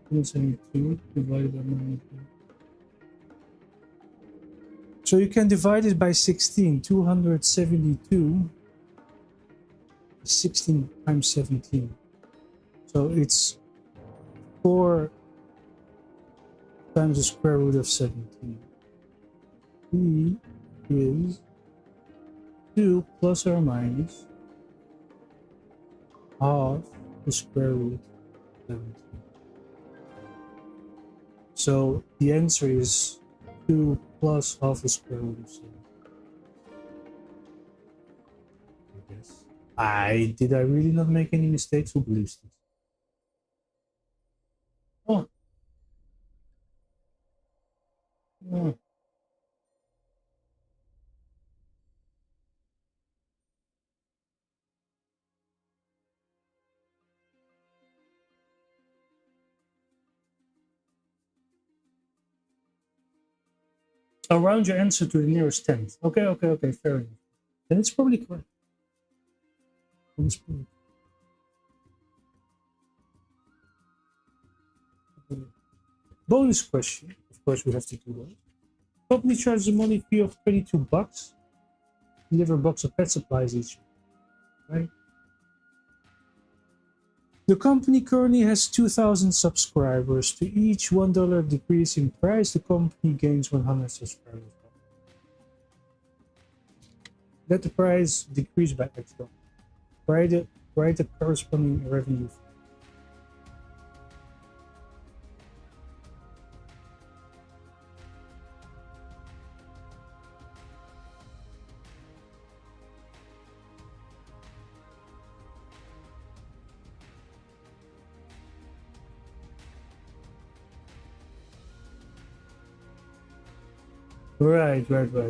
272 divided by 9. So you can divide it by 16. 272 is 16 times 17. So it's 4 times the square root of 17. E is 2 plus or minus half the square root of 17. So the answer is 2 plus half the square root of 17. I guess. Did I really not make any mistakes? Who believes this? Oh. Oh. Round your answer to the nearest tenth. Okay, fair enough. Then it's probably correct. Bonus question. Of course, we have to do that. Company charges a monthly fee of $22. Deliver a box of pet supplies each month, right? The company currently has 2,000 subscribers. To each $1 decrease in price, the company gains 100 subscribers. Let the price decrease by X dollars. Write the corresponding revenue. Right.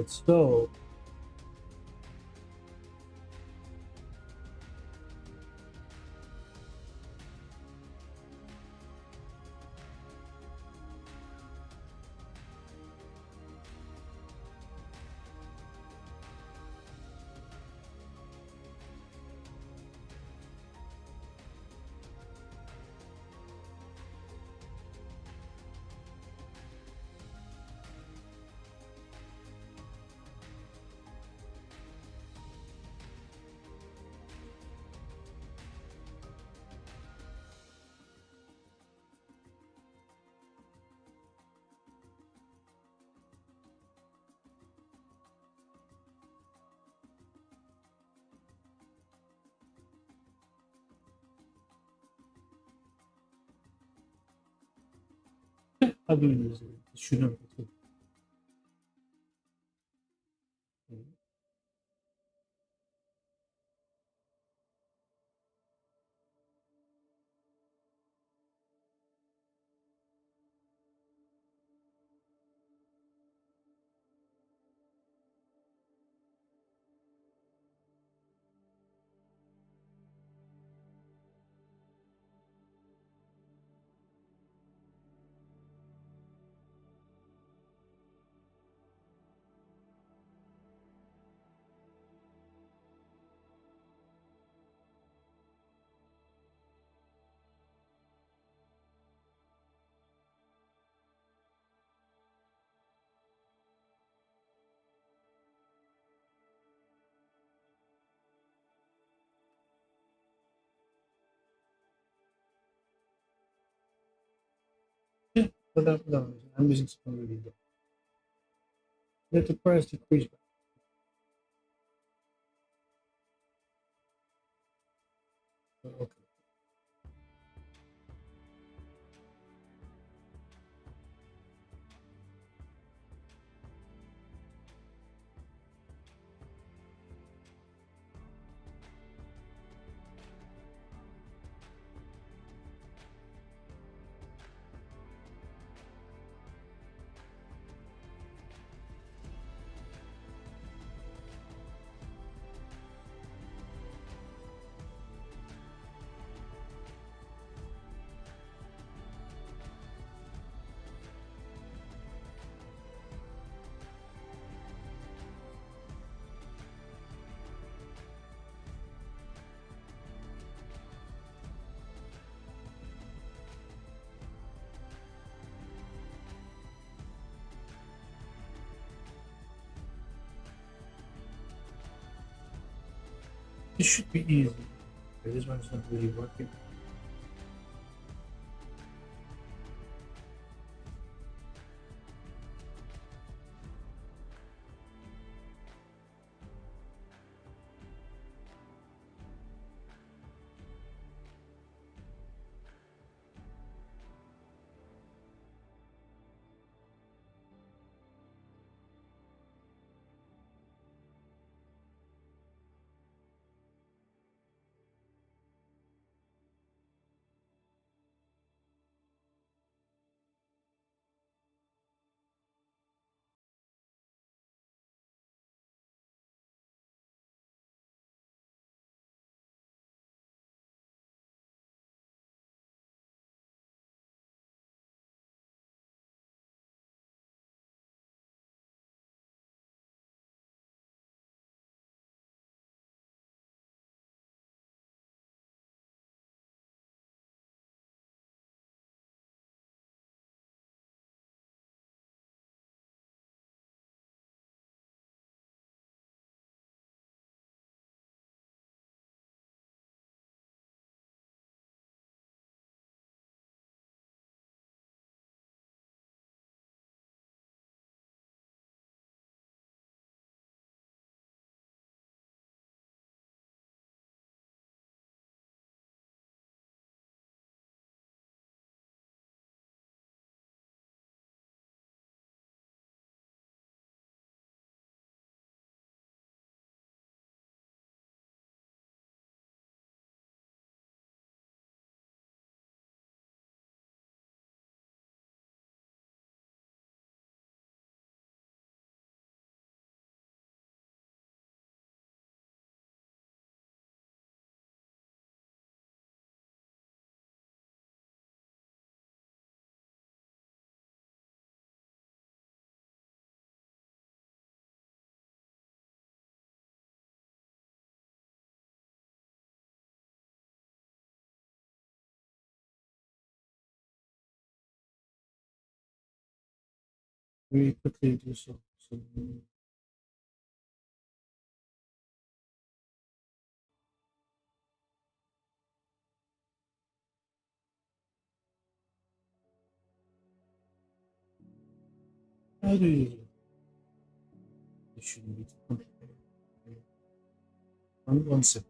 So I'll be using it. It should not be too. No, I'm missing something really good. Let the price decrease. Okay. This should be easy. Okay, this one's not really working. Let me quickly do so. How do you? It shouldn't be too complicated. One second.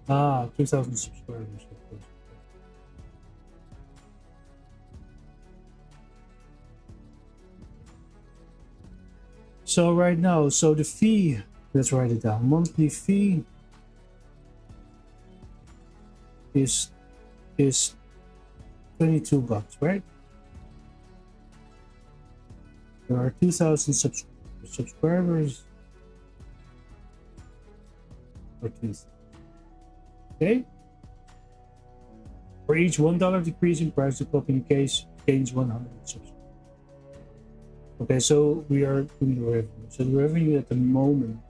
Ah, 2,000 subscribers. Of course. So right now, so the fee, let's write it down. Monthly fee is 22 bucks, right? There are 2,000 subscribers. subscribers for 2,000. Okay. For each $1 decrease in price, the company gains 100 subscribers. Okay, so we are doing the revenue. So the revenue at the moment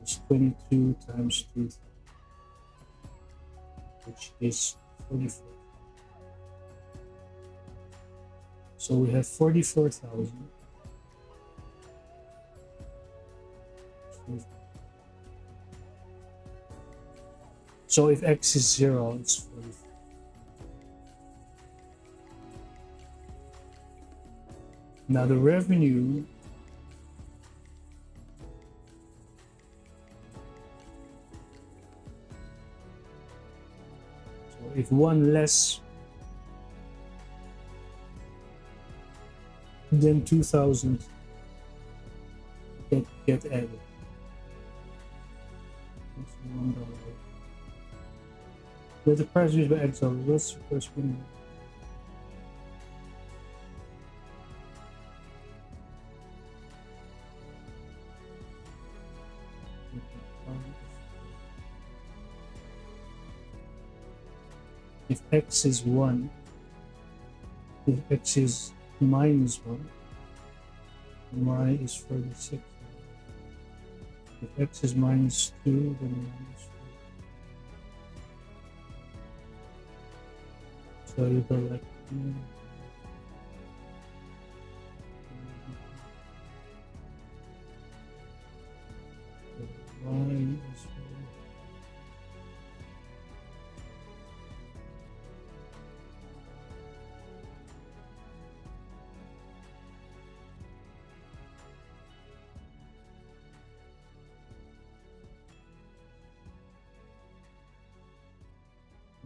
is 22 times 2,000, which is 44. So we have 44,000. So if x is 0, it's 44. Now the revenue so if one less than 2,000 get added. That's $1. But the price used by X dollars, what's the first minimum? If X is 1, if X is minus 1, Y is 46. If X is minus 2, then minus 4. So you go like Y is 4.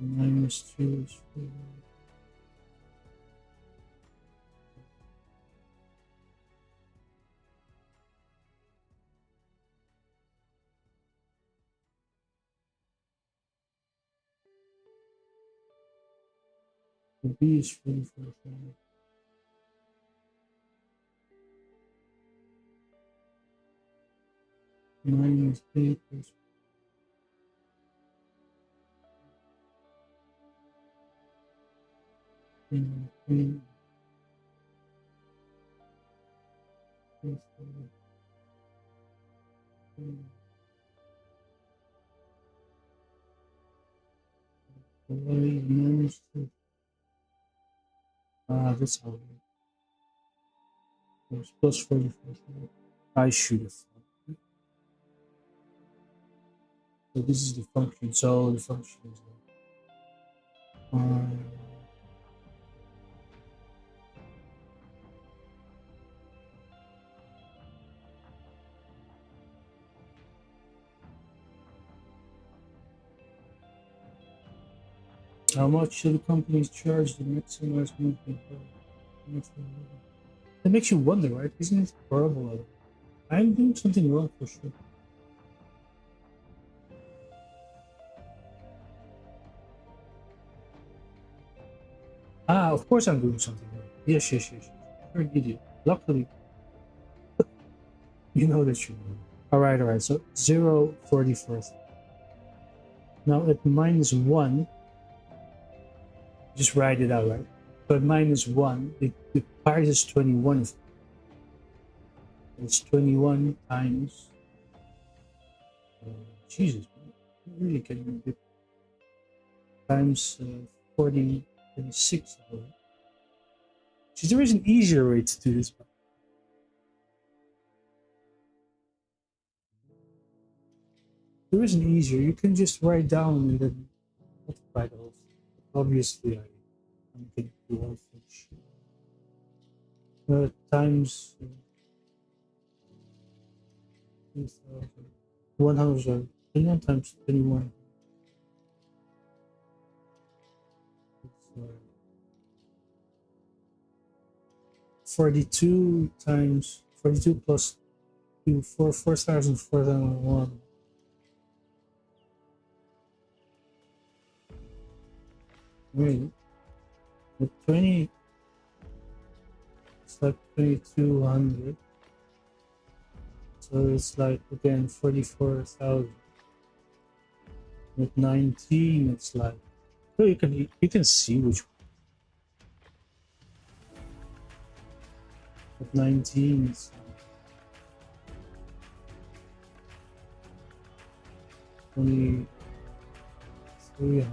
Minus 2 is 4. B is 44. Minus 8 is 3. Minus 2. That's how it was. Plus 44. I should have thought. So this is the function. So the function is how much should the companies charge to maximize monthly profit? That makes you wonder, right? Isn't it horrible? I'm doing something wrong for sure. Of course I'm doing something wrong. Yes. You're an idiot. Luckily, you know that you know. Alright. So 0, 44th. Now at minus 1, just write it out, right? But minus 1, the price is 21. It's 21 times. Jesus, man. Really getting a bit. Times 40, 26. There is an easier way to do this. There is an easier. You can just write down and then multiply the whole thing. Obviously, I'm going to do all things. Times 100. 21 times 21. 42 times 42 plus 2, 4,401. Wait, with 20, it's like 2,200. So it's like again 44,000. With 19, it's like, well, you can see which one. With 19, it's only 300.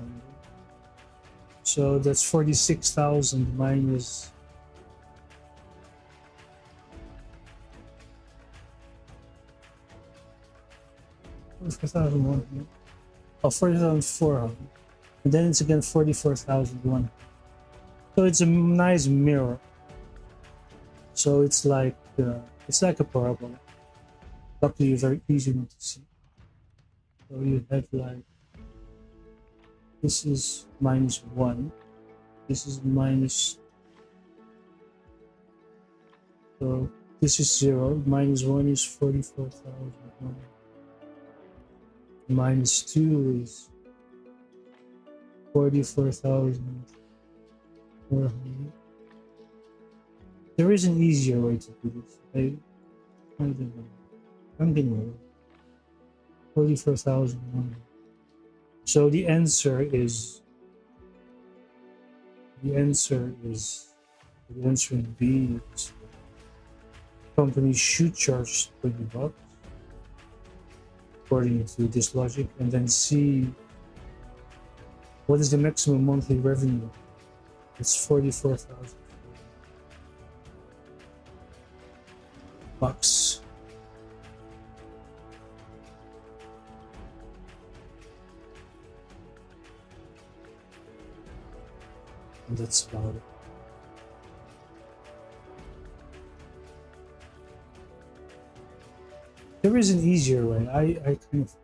So that's 46,000 minus. Oh, 40,400. And then it's again 44,001. So it's a nice mirror. So it's like a parabola. Luckily, very easy one to see. So you have like, this is -1. This is minus. So this is 0. -1 is 44,000. -2 is 44,400. There is an easier way to do this. I don't know. I'm getting over 44,000. So the answer in B is companies should charge $20 according to this logic, and then C, what is the maximum monthly revenue? It's 44,000 bucks. And that's about it. There is an easier way. I kind of.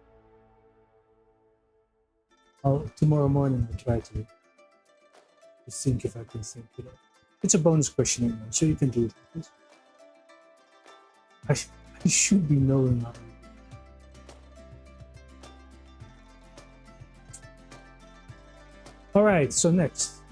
Tomorrow morning I'll try to think if I can think it up. It's a bonus question anyway, so you can do it. I should be knowing how. All right, so next.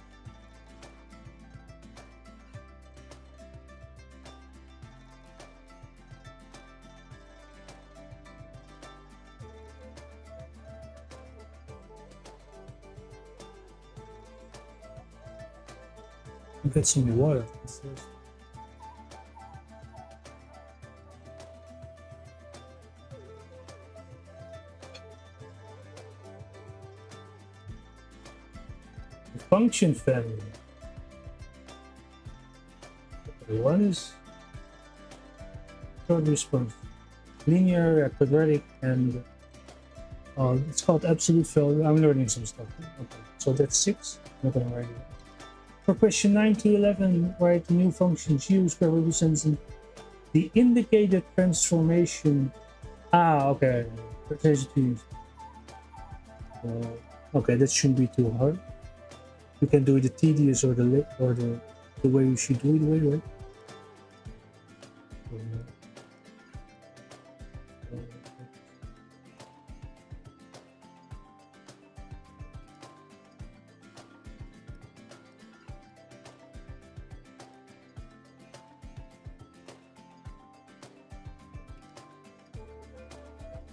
Get some water. The function family. One is short response, linear, quadratic, and it's called absolute value. I'm learning some stuff. Okay, so that's 6. I'm not gonna write it. For question 9 to 11, write the new function g square represents the indicated transformation. Okay. Okay, that shouldn't be too hard. You can do the tedious or the way you should do it, right?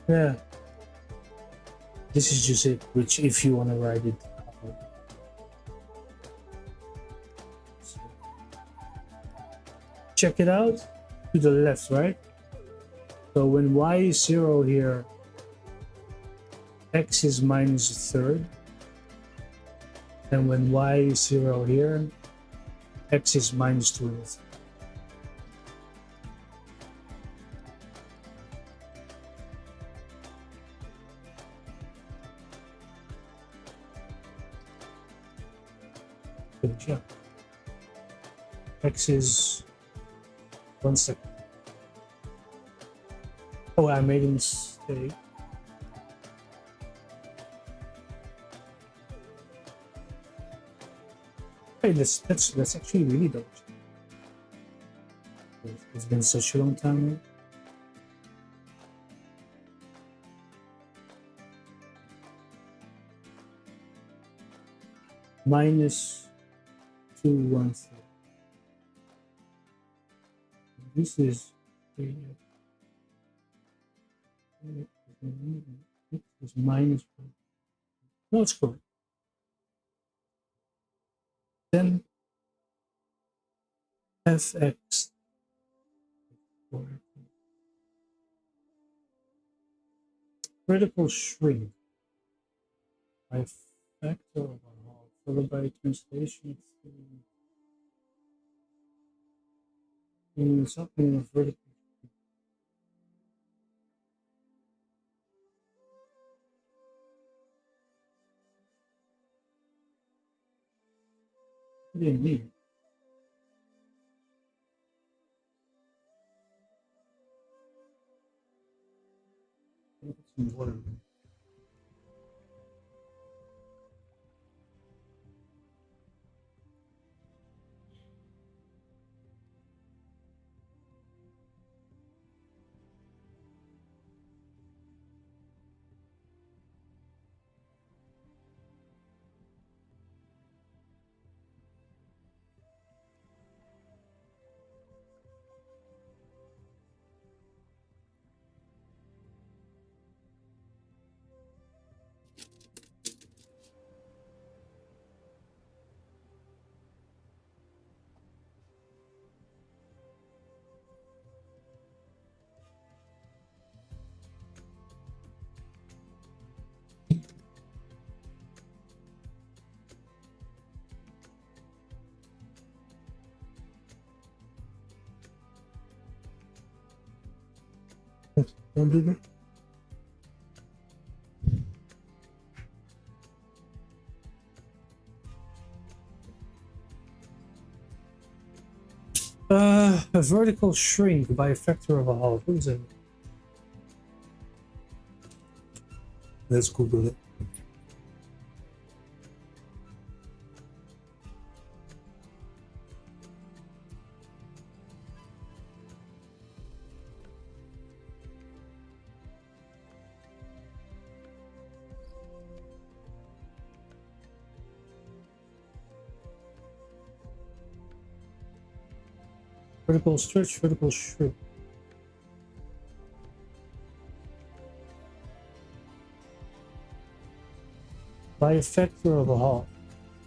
Yeah, this is just it, which if you want to write it check it out to the left, right? So when y is 0 here, x is -1/3, and when y is 0 here, x is -2/3. Yeah. X is 1 second. Oh, I made a mistake. Hey, that's actually really dope. It's been such a long time now. -2/1/3. This is It's minus 1. No, it's correct. Then fx critical shrink by factor of a half, followed by translation in something of vertical. What do you mean? Put some water. Don't do that. A vertical shrink by a factor of a half. What is it? Let's Google it. Vertical stretch, vertical shrink. By a factor of a half.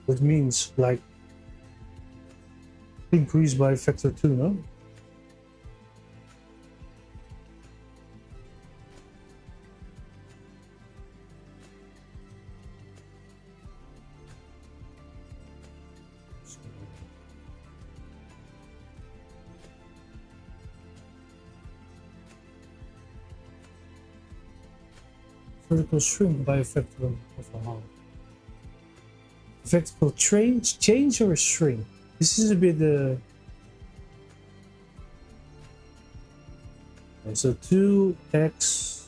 That means like increase by a factor 2, no? Vertical shrink by a factor of a half. Vertical change or shrink? This is a bit okay, so 2x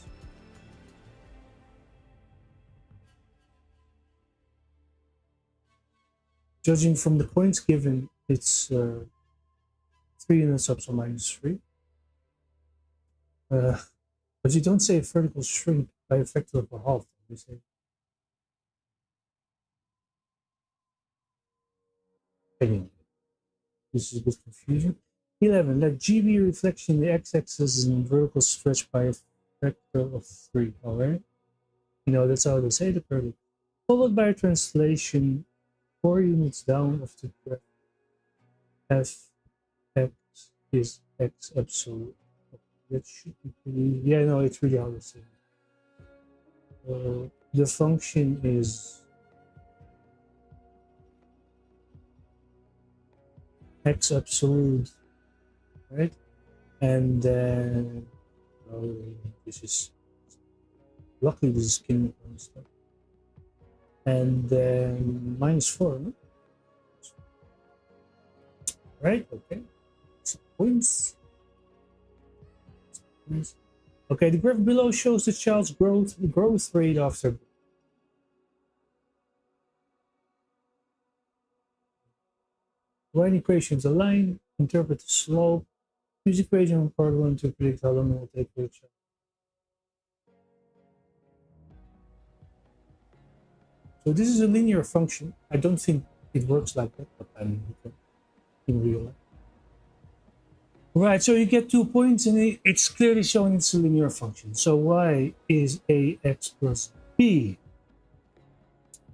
judging from the points given, it's 3 units up, so minus 3. But you don't say vertical shrink by a factor of a half. You say anyway, this is a bit confusing. 11. Let G be a reflection in the x-axis and vertical stretch by a factor of 3. All right. You know, that's how they say the curve. Followed by a translation 4 units down of the graph. Fx is x absolute. That should be pretty. Yeah, no, it's really hard to say. The function is x absolute, right? And then this is luckily this is chemical stuff. And then minus 4, no? Right? Okay. So points. Okay, the graph below shows the child's growth rate after. When equations align, interpret the slope. Use equation on part 1 to predict how long it will take for the child. So this is a linear function. I don't think it works like that, but I mean, in real life. Right, so you get 2 points and it's clearly showing it's a linear function. So y is ax plus b.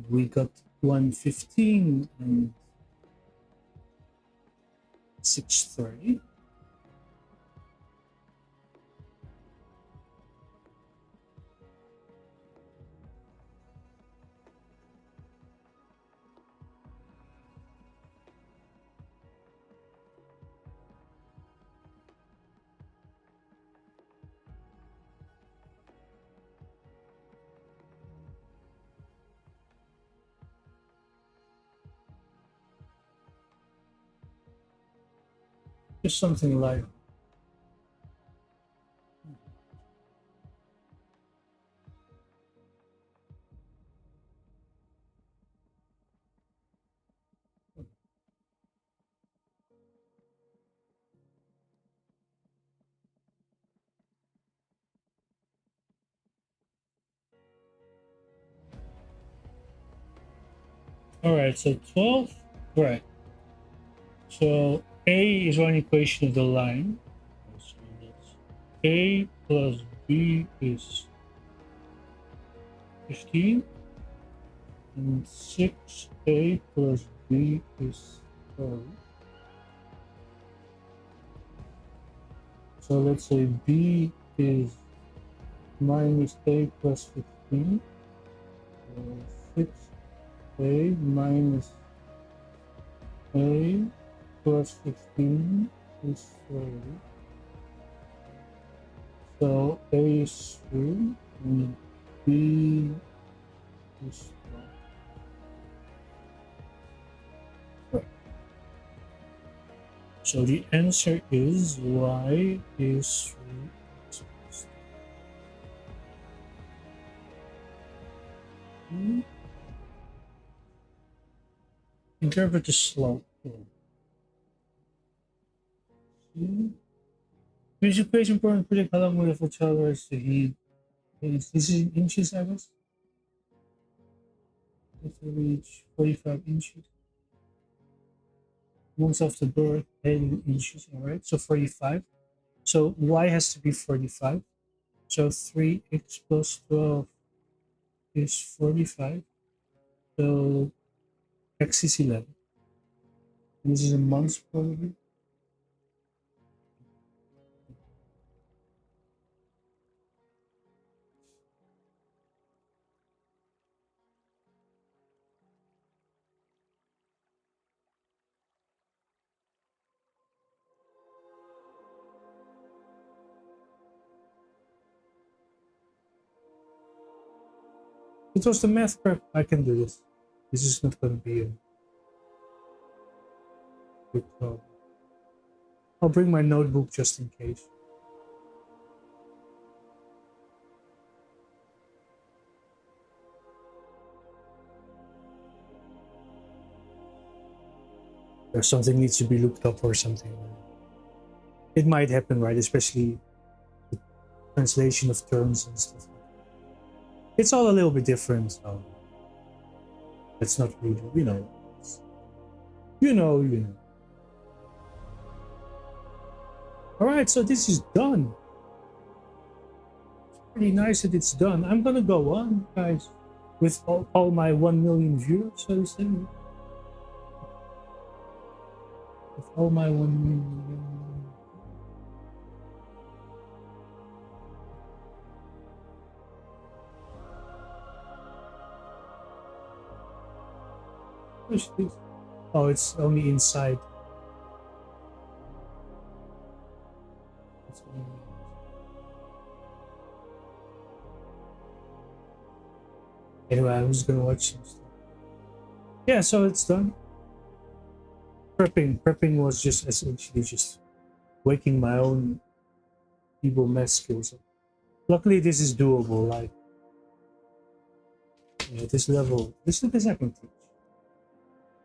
We got 115 and 630. Just something like all right, so 12, right. So A is one equation of the line. So that's A plus B is 15. And 6A plus B is 12. So let's say B is minus A plus 15. So 6A minus A plus 15 is 3. So A is 3 and B is 12. Right. So the answer is y is 3. Interpret the slope. Use equation point predict how long will the tolerance to heat. This is in inches, I guess. If we reach 45 inches. Months after birth, 10 inches, all right? So 45. So y has to be 45. So 3x plus 12 is 45. So x is 11. This is a month probably. It was the math prep. I can do this. This is not going to be a big problem. I'll bring my notebook just in case. If something needs to be looked up or something. It might happen, right? Especially the translation of terms and stuff. It's all a little bit different, so it's not really, you know. All right, so this is done. It's pretty nice that it's done. I'm gonna go on, guys, with all my 1 million viewers, so to say. With all my 1 million. Push this. Oh, it's only inside. It's only... Anyway, I'm just gonna watch some stuff. Yeah, so it's done. Prepping was just essentially just waking my own evil math skills up. Luckily, this is doable. Like, yeah, this level, this is the second teach.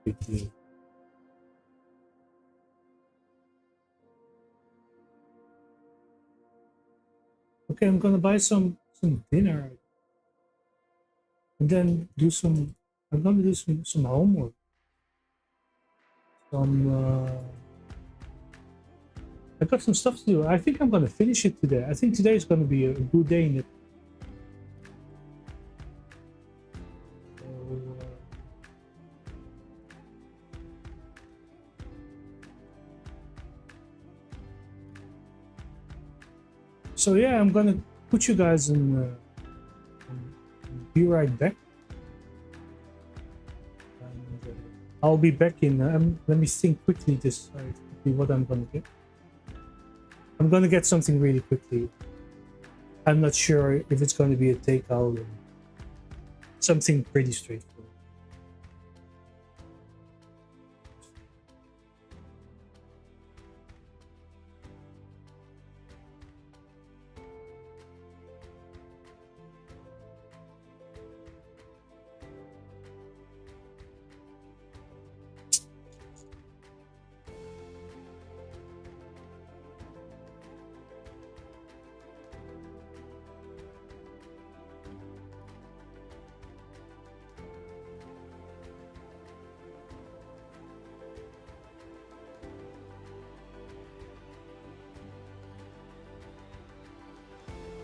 Big deal. Okay, I'm gonna buy some dinner, and then do some. I'm gonna do some homework. I got some stuff to do. I think I'm gonna finish it today. I think today is gonna be a good day in it. So yeah, I'm gonna put you guys in. Be right back. And, I'll be back in. Let me think quickly. Decide quickly what I'm gonna get. I'm gonna get something really quickly. I'm not sure if it's gonna be a takeout or something pretty straightforward.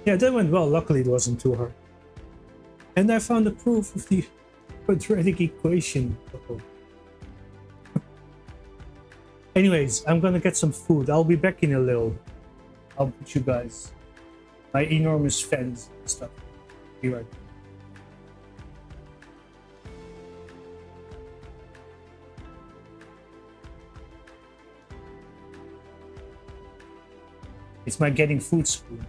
Yeah, that went well. Luckily, it wasn't too hard. And I found the proof of the quadratic equation. Anyways, I'm gonna get some food. I'll be back in a little. I'll put you guys my enormous fans and stuff. Be right back. It's my getting food spoon.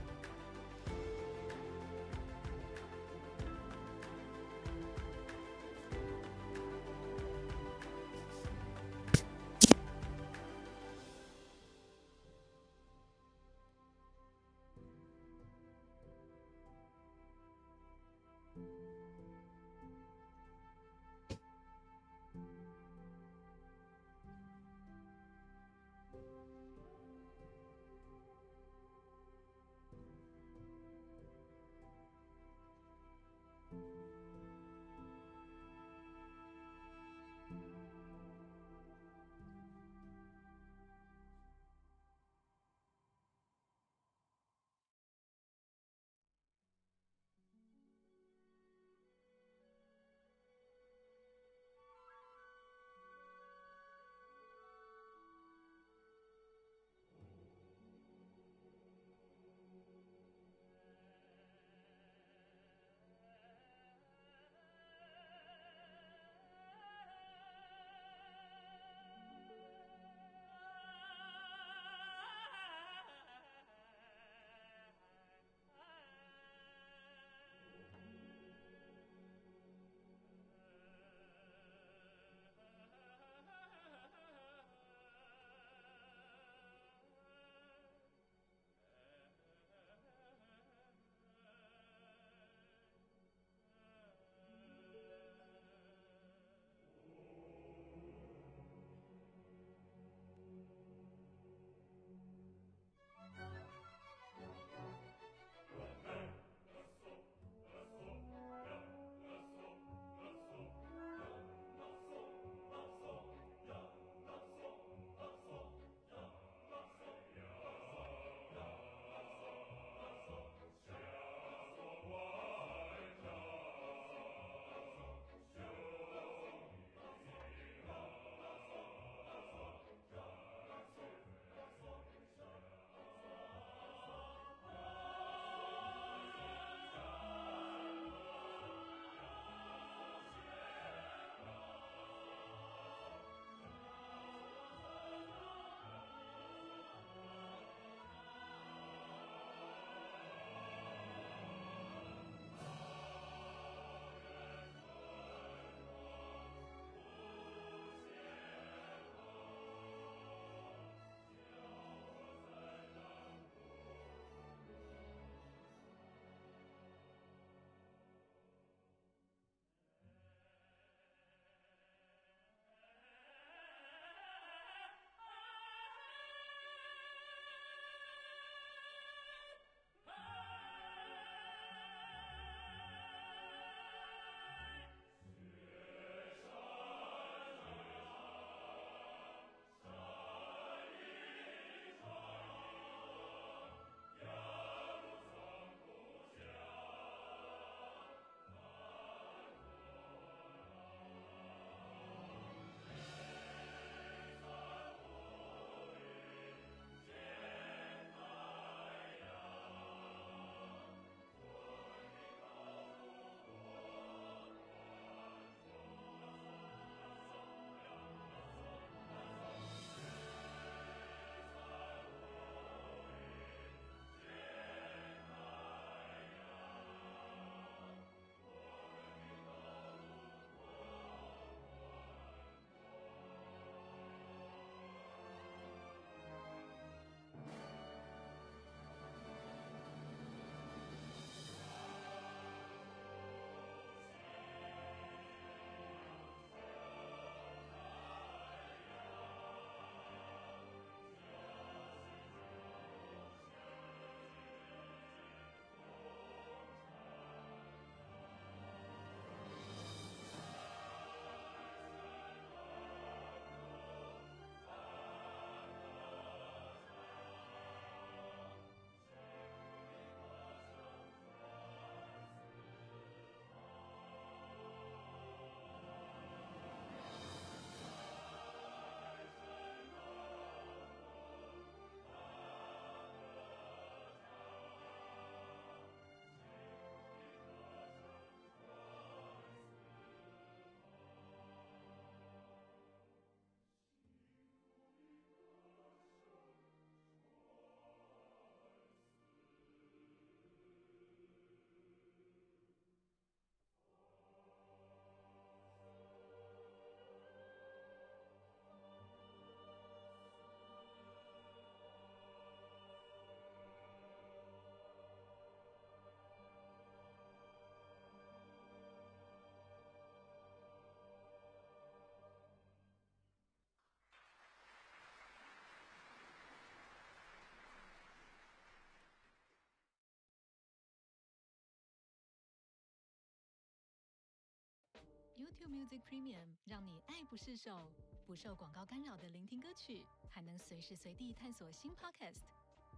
YouTube Music Premium 让你爱不释手，不受广告干扰的聆听歌曲，还能随时随地探索新 Podcast，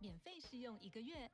免费试用1个月。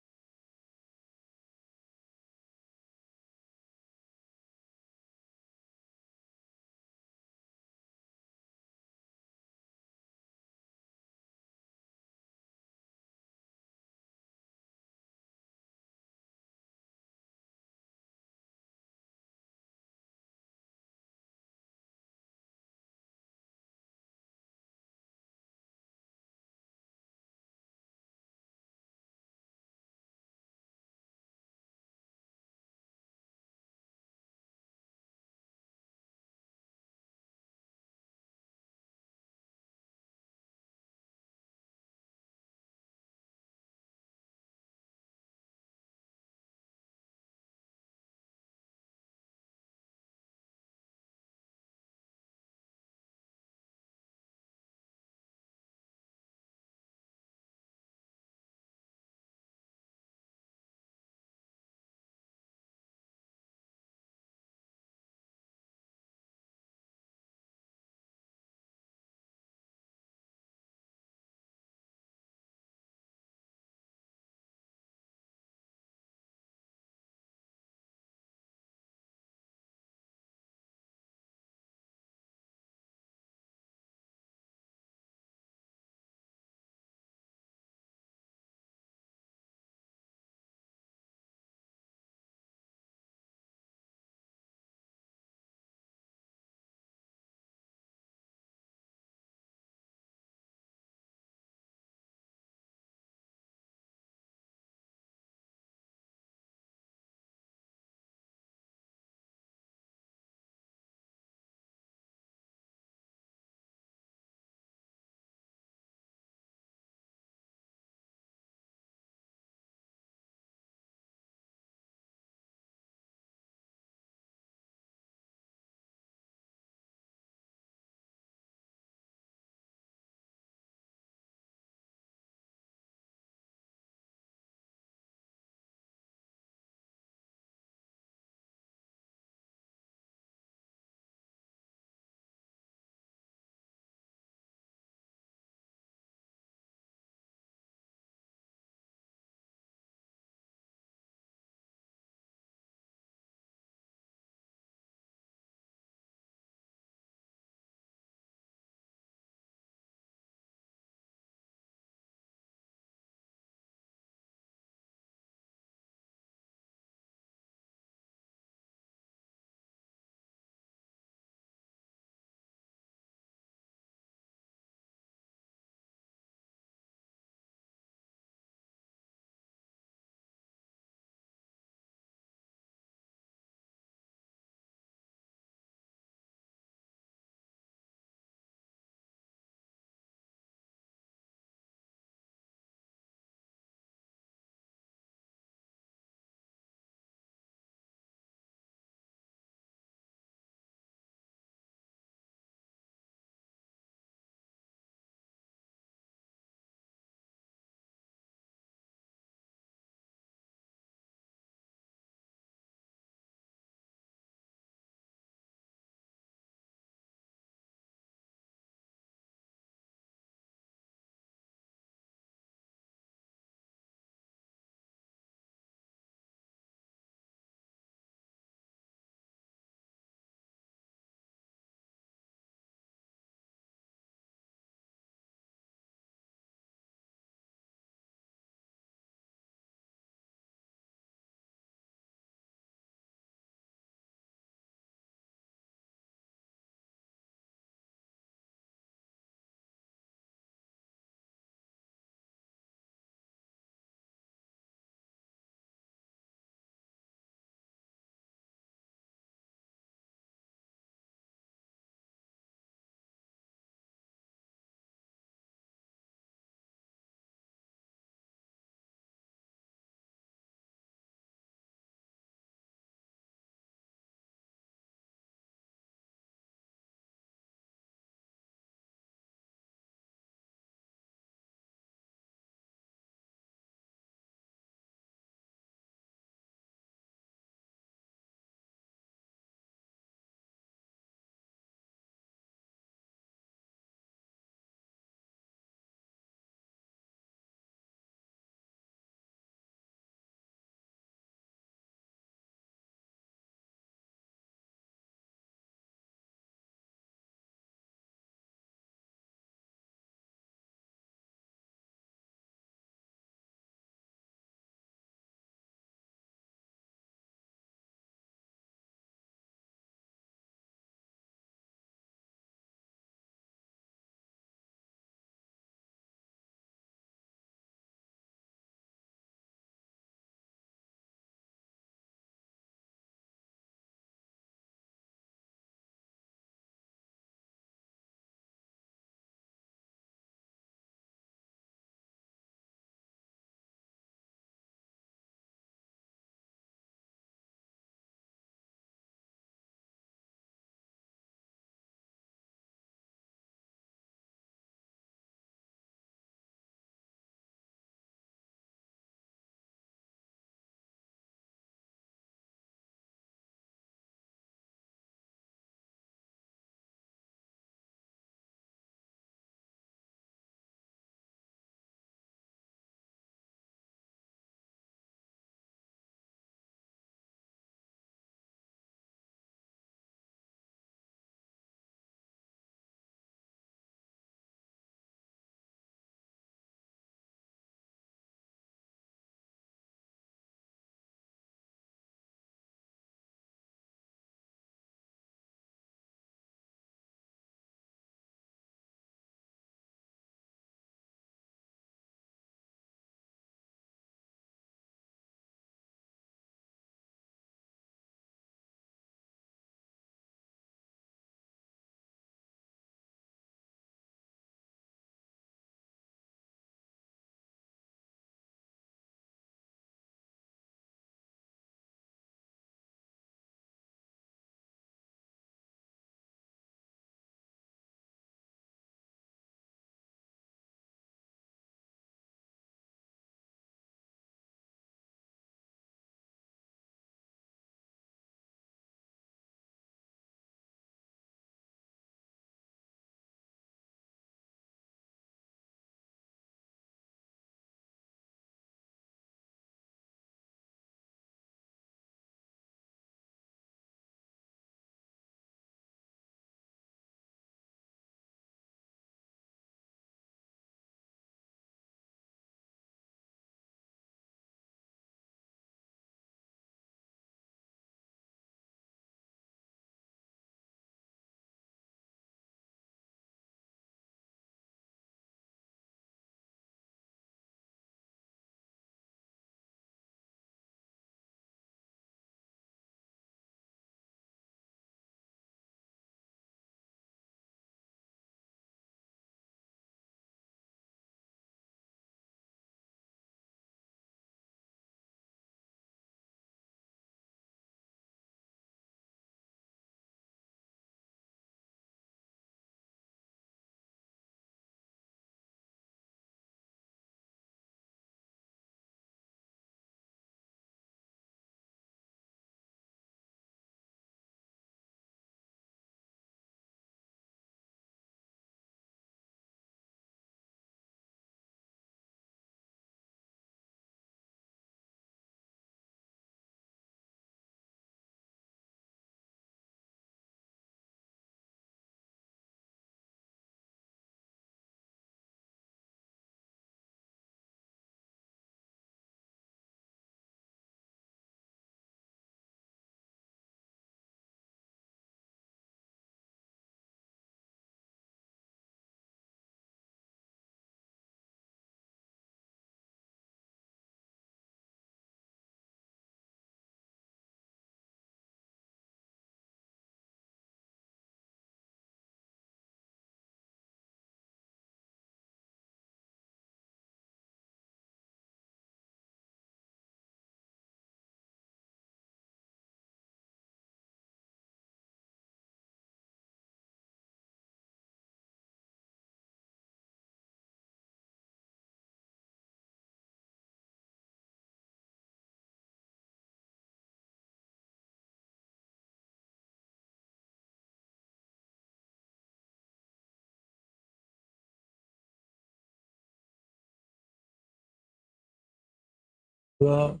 Well,